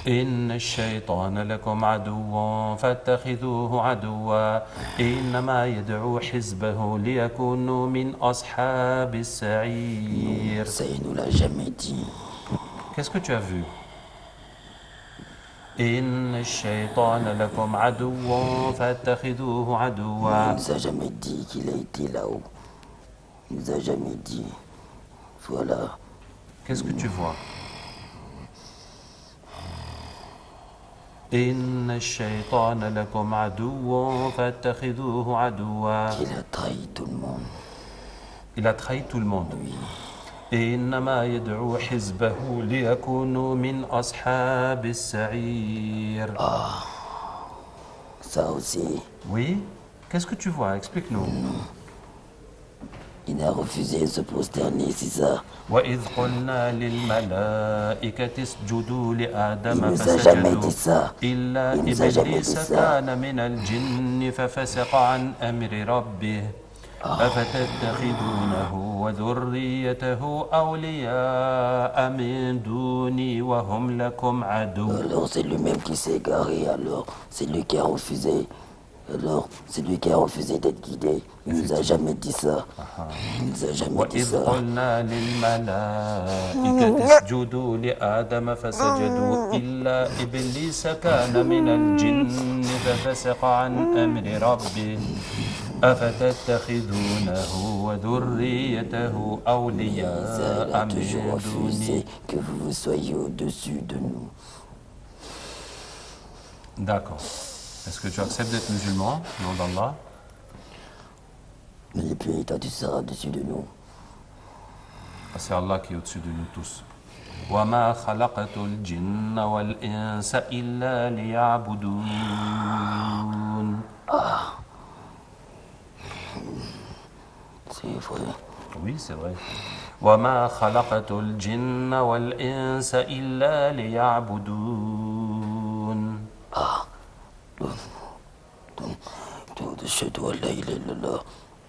B: إن الشيطان لكم عدو فاتخذوه عدوا إنما يدعو حزبه ليكونوا من أصحاب السعير.
C: Ça, il nous l'a jamais dit.
B: Qu'est-ce que tu as vu? إن الشيطان لكم عدو فاتخذوه
C: Il
B: عدوا.
C: nous a jamais dit qu'il a été là-haut. Il nous a jamais dit. Voilà.
B: Qu'est-ce que tu vois? إن الشيطان لكم عدو فاتخذوه عدوا.
C: Qu'il a trahi tout le monde.
B: Il a trahi tout le monde.
C: Oui.
B: إنما يدعو حزبه ليكونوا من أصحاب السعير.
C: Ça aussi.
B: Oui? Qu'est-ce que tu vois? Explique-nous.
C: Il a refusé de se prosterner, c'est ça.
B: وإذ قلنا للملائكة اسجدوا
C: Il
B: لآدم
C: nous a jamais
B: فسجدوا
C: dit ça.
B: إلا
C: Il nous a jamais dit
B: إبليس
C: ça.
B: كان من الجن ففسق عن أمر ربه أفتتخذونه وذريته أولياء من دوني وهم لكم عدو.
C: Alors c'est lui-même qui s'est égaré, alors c'est lui qui a refusé. Alors c'est lui qui a refusé d'être guidé. Il nous a jamais dit ça. Il nous a jamais dit
B: وإذ
C: ça.
B: قلنا للملائكة اسجدوا لآدم فسجدوا إلا إبليس كان من الجن ففسق عن أمر ربه أفتتخذونه وذريته
C: Il
B: أولياء
C: a toujours
B: من دوني.
C: refusé que vous soyez au-dessus de nous.
B: D'accord. Est-ce que tu acceptes d'être musulman, nom d'Allah?
C: Et puis toi tu seras au-dessus de nous.
B: C'est Allah qui est au-dessus de nous tous. وما خلقت الجن والإنس إلا ليعبدون.
C: C'est vrai.
B: Oui, c'est vrai. وما خلقت الجن والإنس إلا ليعبدون.
C: أشهد أن لا إله إلا الله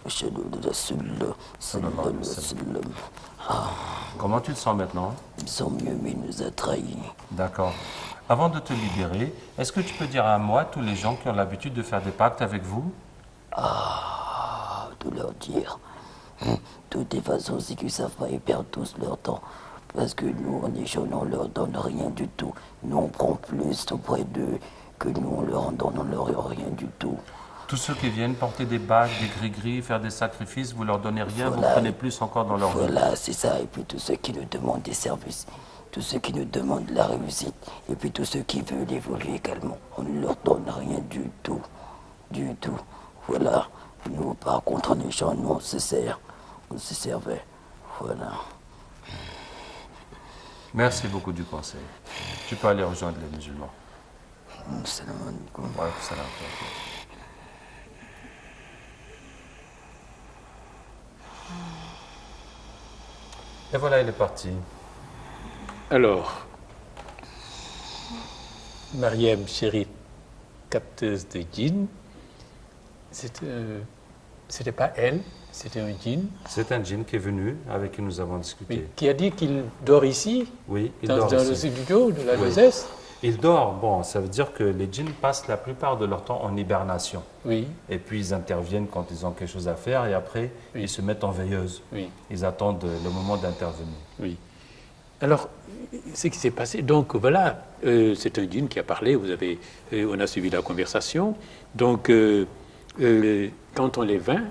C: وأشهد أن رسول الله صلى الله عليه وسلم.
B: Comment tu te sens maintenant?
C: Il sent mieux, mais il nous a trahis.
B: D'accord. Avant de te libérer, est-ce que tu peux dire à moi tous les gens qui ont l'habitude de faire des pactes avec vous?
C: De leur dire. De toutes les façons, c'est qu'ils savent pas, ils perdent tous leur temps. Parce que nous, on est jeunes, on leur donne rien du tout. Nous, on prend plus auprès d'eux que nous, on leur en donne, on leur rien du tout.
B: Tous ceux qui viennent porter des bagues, des gris-gris, faire des sacrifices, vous leur donnez rien,
C: Voilà.
B: vous prenez plus encore dans leur vie.
C: Voilà, c'est ça. Et puis tous ceux qui nous demandent des services, tous ceux qui nous demandent la réussite, et puis tous ceux qui veulent évoluer également, on ne leur donne rien du tout. Du tout. Voilà. Nous, par contre, en échange, nous, on se sert. On se servait. Voilà.
B: Merci beaucoup du conseil. Tu peux aller rejoindre les musulmans.
C: Salam alaikum.
B: Ouais, salam. Et voilà, il est parti.
A: Alors, Mariam Chéri, capteuse de djinn, c'était pas elle, c'était un djinn.
B: C'est un djinn qui est venu, avec qui nous avons discuté.
A: Oui, qui a dit qu'il dort ici,
B: Oui, il
A: dans
B: dort
A: le
B: ici.
A: studio de la
B: Oui.
A: Lozès.
B: Il dort, bon, ça veut dire que les djinns passent la plupart de leur temps en hibernation.
A: Oui,
B: Et puis ils interviennent quand ils ont quelque chose à faire et après
A: Oui.
B: ils se mettent en veilleuse.
A: oui,
B: Ils attendent le moment d'intervenir.
A: oui. Alors, ce qui s'est passé, donc voilà, c'est un djinn qui a parlé, on a suivi la conversation. Donc, quand on les vainc,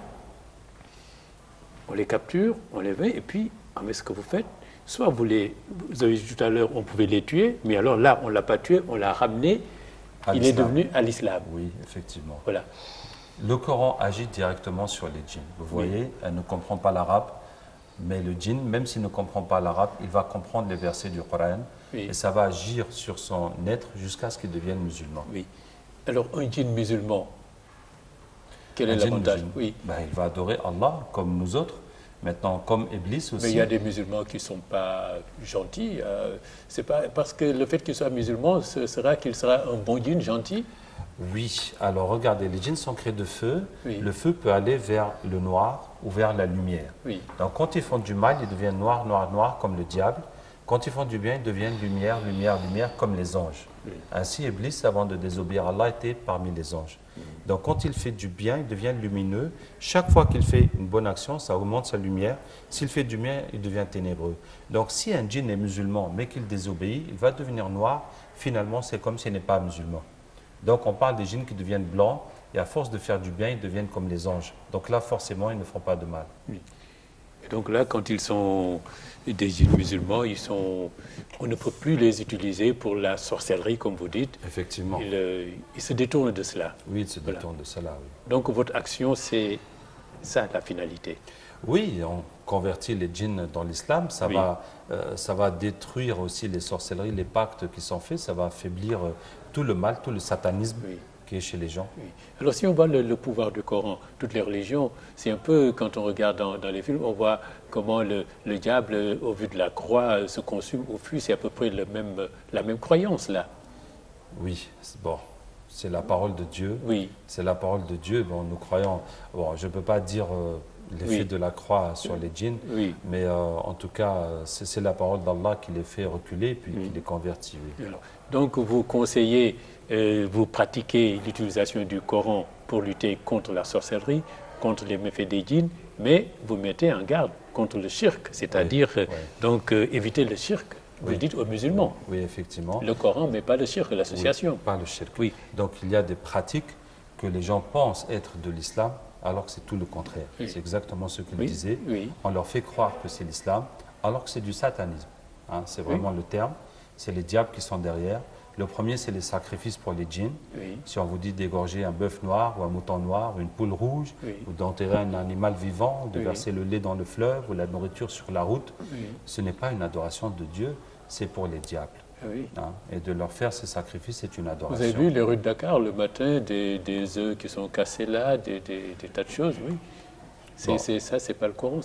A: on les capture, on les vainc, et puis, mais ce que vous faites, soit vous avez dit tout à l'heure, on pouvait les tuer, mais alors là, on ne l'a pas tué, on l'a ramené,
B: À
A: il est
B: l'islam.
A: devenu à l'islam.
B: Oui, effectivement.
A: Voilà.
B: Le Coran agit directement sur les djinns. Vous voyez, elle ne comprend pas l'arabe, mais le djinn, même s'il ne comprend pas l'arabe, il va comprendre les versets du Coran
A: Oui.
B: et ça va agir sur son être jusqu'à ce qu'il devienne musulman.
A: Oui. Alors, un djinn musulman, quel est
B: Un djinn
A: l'avantage?
B: musulman,
A: Oui.
B: ben, il va adorer Allah comme nous autres. Maintenant, comme Iblis aussi.
A: Mais il y a des musulmans qui ne sont pas gentils. C'est pas parce que le fait qu'il soit musulman, ce sera qu'il sera un bon djinn gentil.
B: Oui, alors regardez, les djinns sont créés de feu.
A: Oui.
B: Le feu peut aller vers le noir ou vers la lumière.
A: Oui.
B: Donc quand ils font du mal, ils deviennent noir, noir, noir comme le diable. Quand ils font du bien, ils deviennent lumière, lumière, lumière comme les anges.
A: Oui.
B: Ainsi, Iblis, avant de désobéir à Allah, était parmi les anges. Donc quand il fait du bien, il devient lumineux. Chaque fois qu'il fait une bonne action, ça augmente sa lumière. S'il fait du bien, il devient ténébreux. Donc si un djinn est musulman, mais qu'il désobéit, il va devenir noir. Finalement, c'est comme s'il n'est pas musulman. Donc on parle des djinns qui deviennent blancs, et à force de faire du bien, ils deviennent comme les anges. Donc là, forcément, ils ne font pas de mal.
A: Oui. Et donc là, quand ils sont des djinns musulmans, on ne peut plus les utiliser pour la sorcellerie, comme vous dites.
B: Effectivement.
A: Ils se détournent de cela.
B: Oui, ils se détournent de cela, oui.
A: Donc votre action, c'est ça la finalité.
B: Oui, on convertit les djinns dans l'islam, ça,
A: Oui.
B: ça va détruire aussi les sorcelleries, les pactes qui sont faits, ça va affaiblir tout le mal, tout le satanisme
A: Oui.
B: qui est chez les gens.
A: Oui. Alors si on voit le pouvoir du Coran, toutes les religions, c'est un peu, quand on regarde dans les films, on voit comment le diable, au vu de la croix, se consume au fût, c'est à peu près la même croyance là.
B: Oui, bon, c'est la parole de Dieu.
A: Oui.
B: C'est la parole de Dieu. Bon, nous croyons, bon, je ne peux pas dire l'effet
A: Oui.
B: de la croix sur les djinns,
A: Oui.
B: mais en tout cas, c'est la parole d'Allah qui les fait reculer puis qui les convertit. Oui.
A: Alors, donc vous conseillez, vous pratiquez l'utilisation du Coran pour lutter contre la sorcellerie, contre les méfaits des djinns, mais vous mettez en garde contre le shirk, c'est-à-dire donc éviter le shirk, vous le dites aux musulmans.
B: Oui, effectivement.
A: Le Coran, mais pas le shirk, l'association.
B: Oui, pas le shirk.
A: Oui.
B: Donc il y a des pratiques que les gens pensent être de l'islam, alors que c'est tout le contraire.
A: Oui.
B: C'est exactement ce qu'il
A: Oui,
B: disait.
A: oui.
B: On leur fait croire que c'est l'islam, alors que c'est du satanisme. Hein, c'est vraiment le terme. C'est les diables qui sont derrière. Le premier, c'est les sacrifices pour les djinns.
A: Oui.
B: Si on vous dit d'égorger un bœuf noir ou un mouton noir ou une poule rouge,
A: Oui.
B: ou d'enterrer un animal vivant, de
A: Oui.
B: verser le lait dans le fleuve ou la nourriture sur la route,
A: Oui.
B: ce n'est pas une adoration de Dieu, c'est pour les diables.
A: Oui.
B: Hein. Et de leur faire ces sacrifices, c'est une adoration.
A: Vous avez vu les rues de Dakar le matin, des œufs qui sont cassés là, des tas de choses, oui.
B: Bon.
A: Ça, c'est pas le Coran,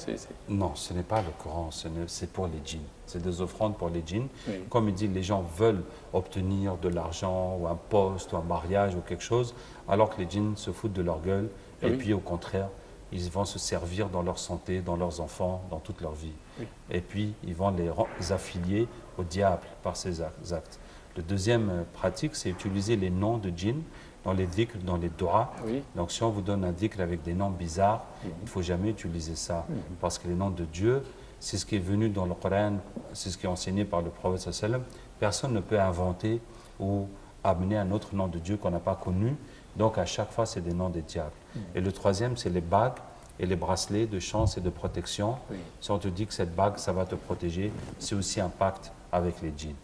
B: Non, ce n'est pas le Coran, c'est pour les djinns. C'est des offrandes pour les djinns.
A: Oui.
B: Comme il dit, les gens veulent obtenir de l'argent ou un poste ou un mariage ou quelque chose, alors que les djinns se foutent de leur gueule.
A: Ah
B: et
A: oui.
B: puis au contraire, ils vont se servir dans leur santé, dans leurs enfants, dans toute leur vie.
A: Oui.
B: Et puis ils vont les affilier au diable par ces actes. Le deuxième pratique, c'est utiliser les noms de djinns dans les dhikr, dans les doigts.
A: Oui.
B: Donc si on vous donne un dhikr avec des noms bizarres, il ne faut jamais utiliser ça. Parce que les noms de Dieu, c'est ce qui est venu dans le Coran, c'est ce qui est enseigné par le prophète sallallahu alayhi wa sallam. Personne ne peut inventer ou amener un autre nom de Dieu qu'on n'a pas connu. Donc à chaque fois, c'est des noms des diables. Et le troisième, c'est les bagues et les bracelets de chance et de protection.
A: Oui.
B: Si on te dit que cette bague, ça va te protéger, c'est aussi un pacte avec les djinns,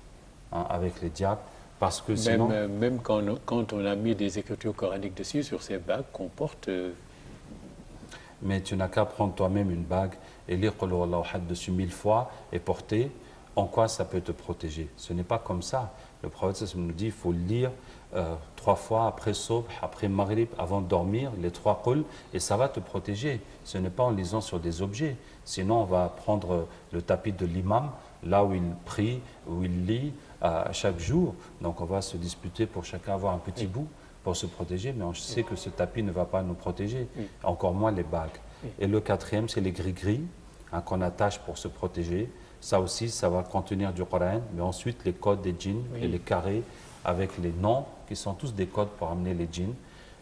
B: hein, avec les diables. Parce que sinon...
A: Même quand on a mis des écritures coraniques dessus, sur ces bagues qu'on porte...
B: Mais tu n'as qu'à prendre toi-même une bague et lire Qul Huwallahu Ahad dessus 1000 fois et porter. En quoi ça peut te protéger? Ce n'est pas comme ça. Le prophète nous dit qu'il faut le lire 3 fois après Subh, après Maghrib, avant de dormir, les 3 Qul, et ça va te protéger. Ce n'est pas en lisant sur des objets. Sinon, on va prendre le tapis de l'imam, là où il prie, où il lit à chaque jour. Donc on va se disputer pour chacun avoir un petit bout pour se protéger, mais on sait que ce tapis ne va pas nous protéger, encore moins les bagues. Et le quatrième, c'est les gris-gris, hein, qu'on attache pour se protéger. Ça aussi, ça va contenir du Coran, mais ensuite les codes des djinns et les carrés avec les noms, qui sont tous des codes pour amener les djinns.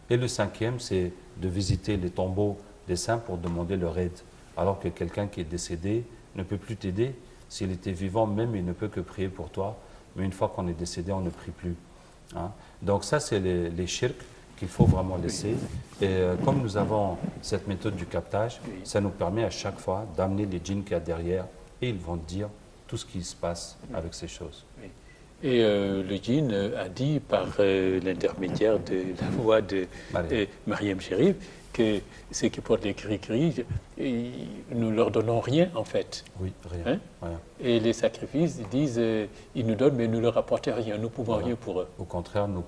B: Et le cinquième, c'est de visiter les tombeaux des saints pour demander leur aide, alors que quelqu'un qui est décédé ne peut plus t'aider. S'il était vivant, même, il ne peut que prier pour toi. Mais une fois qu'on est décédé, on ne prie plus. Hein. Donc ça, c'est les shirks qu'il faut vraiment laisser. Et comme nous avons cette méthode du captage, ça nous permet à chaque fois d'amener les djinns qu'il y a derrière et ils vont dire tout ce qui se passe avec ces choses.
A: Oui. Et le djinn a dit par l'intermédiaire de la voix de Mariam Chérif que ceux qui portent les cris-cris, nous leur donnons rien en fait.
B: Oui, rien.
A: Hein?
B: Rien.
A: Et les sacrifices disent, ils nous donnent mais nous ne leur apportons rien, nous ne pouvons rien pour eux.
B: Au contraire, nous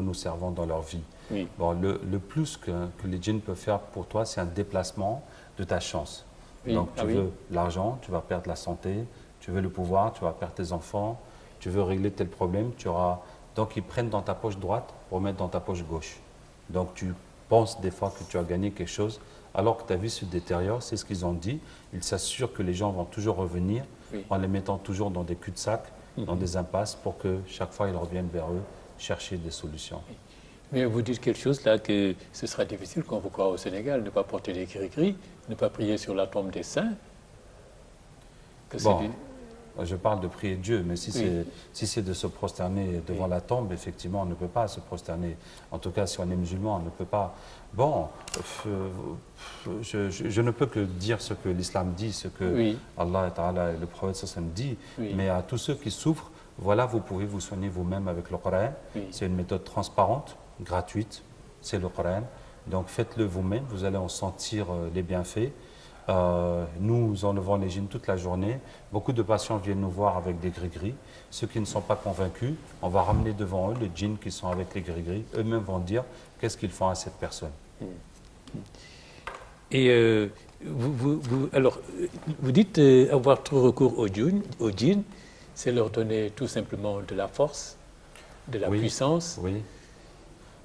B: nous servons dans leur vie.
A: Oui.
B: Bon, le plus que les djinns peuvent faire pour toi, c'est un déplacement de ta chance.
A: Oui.
B: Donc tu veux l'argent, tu vas perdre la santé, tu veux le pouvoir, tu vas perdre tes enfants, tu veux régler tel problème, tu auras... Donc ils prennent dans ta poche droite pour mettre dans ta poche gauche. Donc tu penses des fois que tu as gagné quelque chose, alors que ta vie se détériore, c'est ce qu'ils ont dit. Ils s'assurent que les gens vont toujours revenir en les mettant toujours dans des cul-de-sac, dans des impasses, pour que chaque fois ils reviennent vers eux chercher des solutions.
A: Mais vous dites quelque chose là que ce sera difficile quand vous croyez au Sénégal, ne pas porter des gris-gris, ne pas prier sur la tombe des saints. Que
B: Bon,
A: du...
B: je parle de prier Dieu, mais si
A: Oui.
B: c'est de se prosterner devant la tombe, effectivement, on ne peut pas se prosterner. En tout cas, si on est musulman, on ne peut pas. Bon, je ne peux que dire ce que l'islam dit, ce que
A: Oui.
B: Allah Ta'ala et le prophète sallam dit,
A: Oui.
B: mais à tous ceux qui souffrent, voilà, vous pouvez vous soigner vous-même avec le Coran.
A: Oui.
B: C'est une méthode transparente, gratuite, c'est le Coran. Donc faites-le vous-même, vous allez en sentir les bienfaits. Nous enlevons les djinns toute la journée. Beaucoup de patients viennent nous voir avec des gris-gris. Ceux qui ne sont pas convaincus, on va ramener devant eux les djinns qui sont avec les gris-gris. Eux-mêmes vont dire qu'est-ce qu'ils font à cette personne.
A: Et alors, vous dites avoir trop recours aux djinns, c'est leur donner tout simplement de la force, de la puissance.
B: Oui.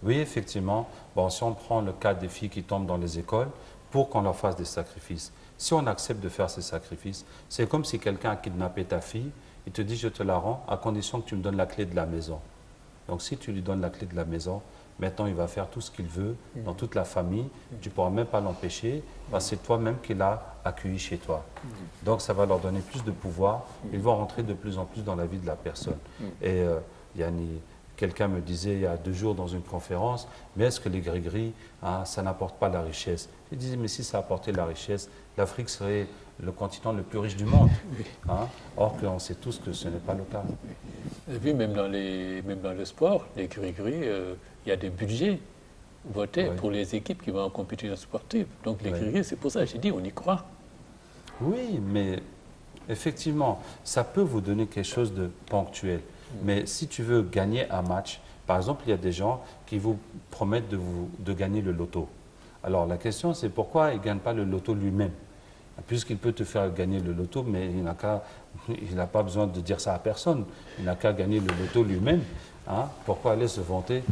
B: Oui, effectivement. Bon, si on prend le cas des filles qui tombent dans les écoles, pour qu'on leur fasse des sacrifices. Si on accepte de faire ces sacrifices, c'est comme si quelqu'un a kidnappé ta fille, il te dit je te la rends à condition que tu me donnes la clé de la maison. Donc si tu lui donnes la clé de la maison, maintenant il va faire tout ce qu'il veut dans toute la famille, tu ne pourras même pas l'empêcher, parce que c'est toi-même qui l'as accueilli chez toi. Donc ça va leur donner plus de pouvoir, ils vont rentrer de plus en plus dans la vie de la personne. Et Yanni, quelqu'un me disait il y a 2 jours dans une conférence, mais est-ce que les gris-gris, ça n'apporte pas la richesse? Je disais, mais si ça apportait la richesse, l'Afrique serait le continent le plus riche du monde. Or qu'on sait tous que ce n'est pas le cas.
A: Vous avez vu, même dans le sport, les gris-gris, il y a des budgets votés pour les équipes qui vont en compétition sportive. Donc les gris-gris, c'est pour ça que j'ai dit, on y croit.
B: Oui, mais effectivement, ça peut vous donner quelque chose de ponctuel. Mais si tu veux gagner un match, par exemple, il y a des gens qui vous promettent de gagner le loto. Alors la question, c'est pourquoi il ne gagne pas le loto lui-même? Puisqu'il peut te faire gagner le loto, mais il n'a pas besoin de dire ça à personne. Il n'a qu'à gagner le loto lui-même. Pourquoi aller se vanter?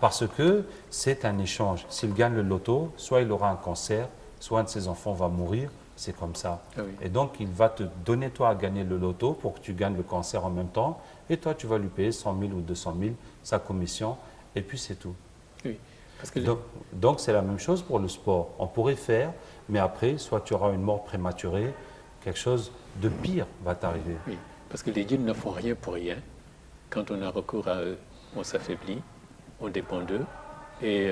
B: Parce que c'est un échange. S'il gagne le loto, soit il aura un cancer, soit un de ses enfants va mourir. C'est comme ça.
A: Ah oui.
B: Et donc, il va te donner, toi, à gagner le loto pour que tu gagnes le cancer en même temps. Et toi, tu vas lui payer 100 000 ou 200 000, sa commission. Et puis, c'est tout.
A: Oui. Parce que
B: donc, c'est la même chose pour le sport. On pourrait faire, mais après, soit tu auras une mort prématurée, quelque chose de pire va t'arriver.
A: Oui. Parce que les djinns ne font rien pour rien. Quand on a recours à eux, on s'affaiblit, on dépend d'eux. Et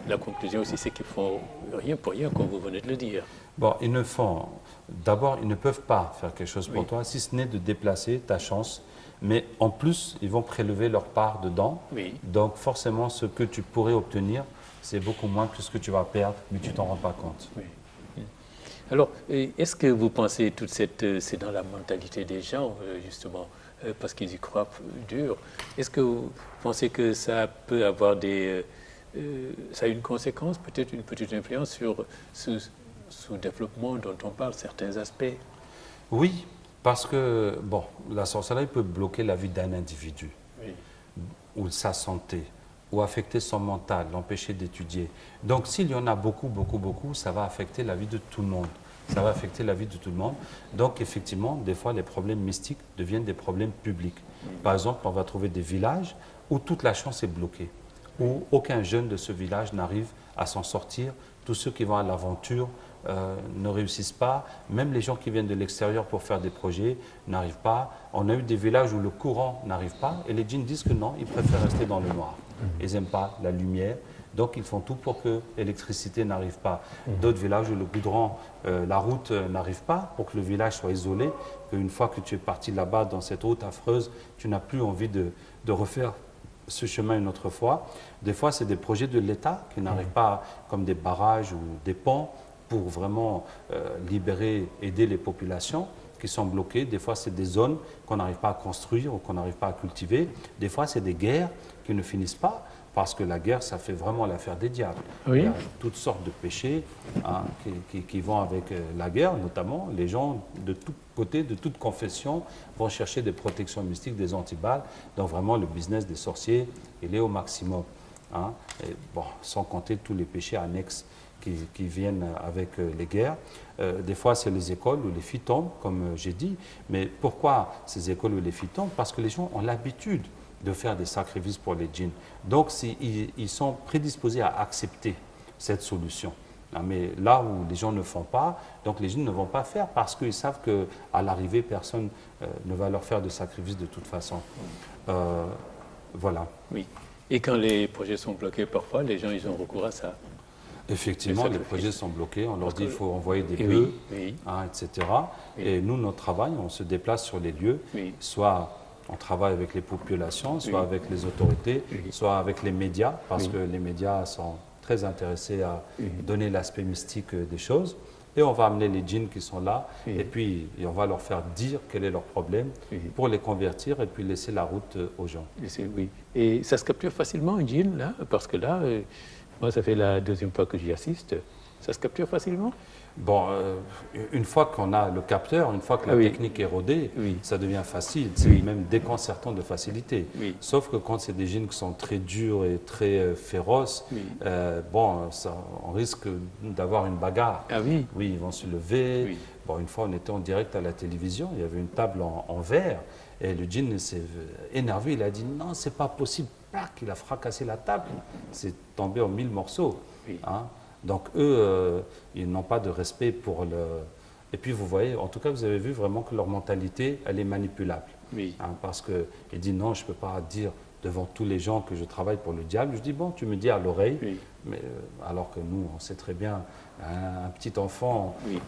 A: la conclusion aussi, c'est qu'ils font rien pour rien, comme vous venez de le dire.
B: Bon, d'abord, ils ne peuvent pas faire quelque chose pour toi, si ce n'est de déplacer ta chance. Mais en plus, ils vont prélever leur part dedans.
A: Oui.
B: Donc, forcément, ce que tu pourrais obtenir, c'est beaucoup moins que ce que tu vas perdre, mais tu t'en rends pas compte.
A: Oui. Alors, est-ce que vous pensez c'est dans la mentalité des gens, justement, parce qu'ils y croient dur. Est-ce que vous pensez que ça peut avoir ça a une conséquence, peut-être une petite influence sur ce sous-développement dont on parle, certains aspects?
B: Oui, parce que, bon, la sorcellerie peut bloquer la vie d'un individu, ou sa santé, ou affecter son mental, l'empêcher d'étudier. Donc, s'il y en a beaucoup, ça va affecter la vie de tout le monde. Ça va affecter la vie de tout le monde. Donc, effectivement, des fois, les problèmes mystiques deviennent des problèmes publics. Par exemple, on va trouver des villages où toute la chance est bloquée, où aucun jeune de ce village n'arrive à s'en sortir. Tous ceux qui vont à l'aventure ne réussissent pas. Même les gens qui viennent de l'extérieur pour faire des projets n'arrivent pas. On a eu des villages où le courant n'arrive pas et les djinns disent que non, ils préfèrent rester dans le noir. Ils n'aiment pas la lumière. Donc, ils font tout pour que l'électricité n'arrive pas. D'autres villages où le goudron, la route n'arrive pas, pour que le village soit isolé, qu'une fois que tu es parti là-bas dans cette route affreuse, tu n'as plus envie de refaire ce chemin une autre fois. Des fois, c'est des projets de l'État qui n'arrivent pas, comme des barrages ou des ponts, pour vraiment libérer, aider les populations qui sont bloquées. Des fois, c'est des zones qu'on n'arrive pas à construire ou qu'on n'arrive pas à cultiver. Des fois, c'est des guerres qui ne finissent pas. Parce que la guerre, ça fait vraiment l'affaire des diables.
A: Oui.
B: Il y a toutes sortes de péchés qui vont avec la guerre, notamment. Les gens de tous côtés, de toute confession, vont chercher des protections mystiques, des antiballes. Donc vraiment, le business des sorciers, il est au maximum. Et bon, sans compter tous les péchés annexes qui viennent avec les guerres. Des fois, c'est les écoles où les filles tombent, comme j'ai dit. Mais pourquoi ces écoles où les filles tombent? Parce que les gens ont l'habitude de faire des sacrifices pour les djinns. Donc, ils sont prédisposés à accepter cette solution. Mais là où les gens ne font pas, donc les djinns ne vont pas faire parce qu'ils savent qu'à l'arrivée, personne ne va leur faire de sacrifice de toute façon. Voilà.
A: Oui. Et quand les projets sont bloqués, parfois, les gens, ils ont recours à ça.
B: Effectivement, les projets sont bloqués. On leur dit qu'il faut envoyer des
A: Et
B: bœufs,
A: oui.
B: etc.
A: Oui.
B: Et nous, notre travail, on se déplace sur les lieux,
A: Oui.
B: soit on travaille avec les populations, soit
A: Oui.
B: avec les autorités,
A: Oui.
B: soit avec les médias, parce
A: Oui.
B: que les médias sont très intéressés à
A: Oui.
B: donner l'aspect mystique des choses. Et on va amener les djinns qui sont là,
A: Oui.
B: et puis on va leur faire dire quel est leur problème
A: Oui.
B: pour les convertir et puis laisser la route aux gens.
A: Oui. Et ça se capture facilement, un djinn, là, parce que là, moi, ça fait la deuxième fois que j'y assiste. Ça se capture facilement?
B: Bon, une fois qu'on a le capteur, une fois que la
A: oui.
B: technique est rodée,
A: Oui.
B: ça devient facile. C'est
A: Oui.
B: même déconcertant de facilité.
A: Oui.
B: Sauf que quand c'est des djinns qui sont très durs et très féroces,
A: Oui.
B: bon, on risque d'avoir une bagarre.
A: Ah oui?
B: Oui, ils vont se lever.
A: Oui.
B: Bon, une fois, on était en direct à la télévision, il y avait une table en verre, et le djinn s'est énervé, il a dit « Non, c'est pas possible ». Il a fracassé la table, c'est tombé en 1000 morceaux.
A: Oui.
B: Hein. Donc eux, ils n'ont pas de respect pour le... Et puis vous voyez, en tout cas, vous avez vu vraiment que leur mentalité, elle est manipulable.
A: Oui.
B: Hein, parce qu'il dit non, je ne peux pas dire devant tous les gens que je travaille pour le diable. Je dis bon, tu me dis à l'oreille,
A: Oui.
B: mais alors que nous, on sait très bien, un petit enfant
A: Oui.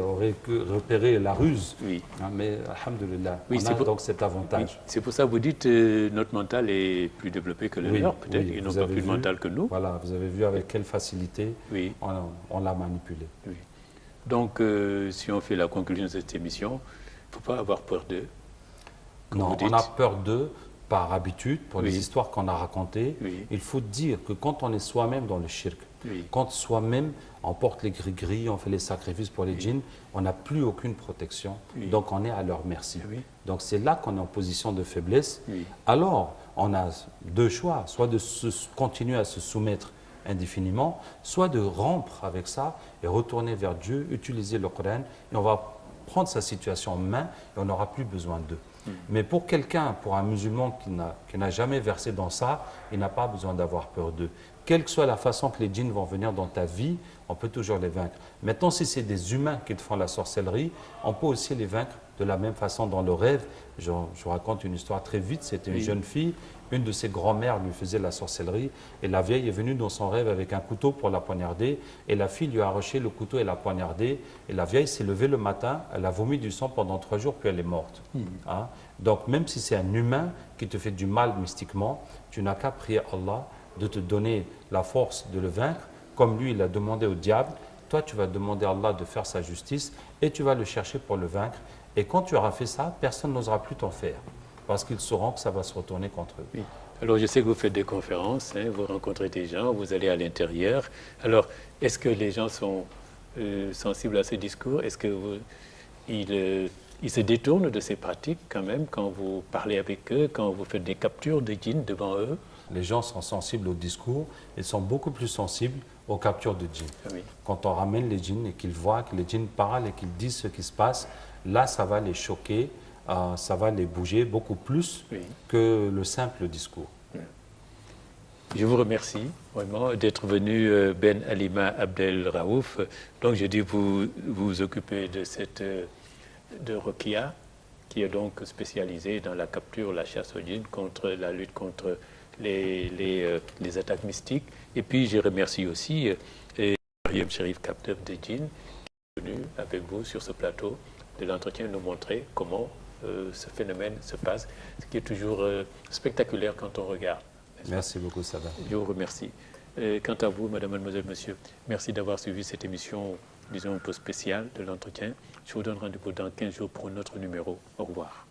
B: aurait pu repérer la ruse.
A: Oui.
B: Hein, mais alhamdoulilah,
A: Oui,
B: on a donc cet
A: Oui.
B: avantage.
A: C'est pour ça que vous dites notre mental est plus développé que le
B: Oui,
A: leur, peut-être.
B: oui,
A: Ils n'ont
B: vous
A: pas
B: avez
A: plus de
B: vu,
A: mental que nous.
B: Voilà, vous avez vu avec quelle facilité
A: Oui.
B: on l'a manipulé.
A: Oui. Donc, si on fait la conclusion de cette émission, il ne faut pas avoir peur d'eux.
B: Non, on a peur d'eux par habitude, pour
A: Oui.
B: les histoires qu'on a racontées.
A: Oui.
B: Il faut dire que quand on est soi-même dans le shirk,
A: Oui.
B: quand soi-même on porte les gris-gris, on fait les sacrifices pour les djinns, on n'a plus aucune protection,
A: Oui.
B: donc on est à leur merci.
A: Oui.
B: Donc c'est là qu'on est en position de faiblesse.
A: Oui.
B: Alors, on a deux choix, soit de continuer à se soumettre indéfiniment, soit de rompre avec ça et retourner vers Dieu, utiliser le Coran, et on va prendre sa situation en main et on n'aura plus besoin d'eux. Mais pour quelqu'un, pour un musulman qui n'a jamais versé dans ça, il n'a pas besoin d'avoir peur d'eux. Quelle que soit la façon que les djinns vont venir dans ta vie, on peut toujours les vaincre. Maintenant, si c'est des humains qui te font la sorcellerie, on peut aussi les vaincre de la même façon dans le rêve. Je vous raconte une histoire très vite. C'était une jeune fille, une de ses grand-mères lui faisait la sorcellerie et la vieille est venue dans son rêve avec un couteau pour la poignarder et la fille lui a arraché le couteau et l'a poignardé et la vieille s'est levée le matin, elle a vomi du sang pendant 3 jours puis elle est morte. Hein? Donc même si c'est un humain qui te fait du mal mystiquement, tu n'as qu'à prier Allah de te donner la force de le vaincre, comme lui il a demandé au diable. Toi tu vas demander à Allah de faire sa justice et tu vas le chercher pour le vaincre. Et quand tu auras fait ça, personne n'osera plus t'en faire, parce qu'ils sauront que ça va se retourner contre eux.
A: Oui. Alors, je sais que vous faites des conférences, hein, vous rencontrez des gens, vous allez à l'intérieur. Alors, est-ce que les gens sont sensibles à ce discours? Est-ce qu'ils se détournent de ces pratiques quand même quand vous parlez avec eux, quand vous faites des captures de djinns devant eux?
B: Les gens sont sensibles au discours, ils sont beaucoup plus sensibles aux captures de djinns.
A: Ah oui.
B: Quand on ramène les djinns et qu'ils voient que les djinns parlent et qu'ils disent ce qui se passe, là, ça va les choquer, ça va les bouger beaucoup plus que le simple discours.
A: Je vous remercie vraiment d'être venu, Ben Alima Abdel Raouf. Donc, j'ai dû vous occuper de Rokia, qui est donc spécialisée dans la capture, la chasse aux djinns, la lutte contre les attaques mystiques. Et puis, je remercie aussi Mariam Sherif, capteur de djinns, qui est venu avec vous sur ce plateau de l'entretien nous montrer comment ce phénomène se passe, ce qui est toujours spectaculaire quand on regarde.
B: Merci beaucoup, Sada.
A: Je vous remercie. Quant à vous, madame, mademoiselle, monsieur, merci d'avoir suivi cette émission, disons, un peu spéciale de l'entretien. Je vous donne rendez-vous dans 15 jours pour un autre numéro. Au revoir.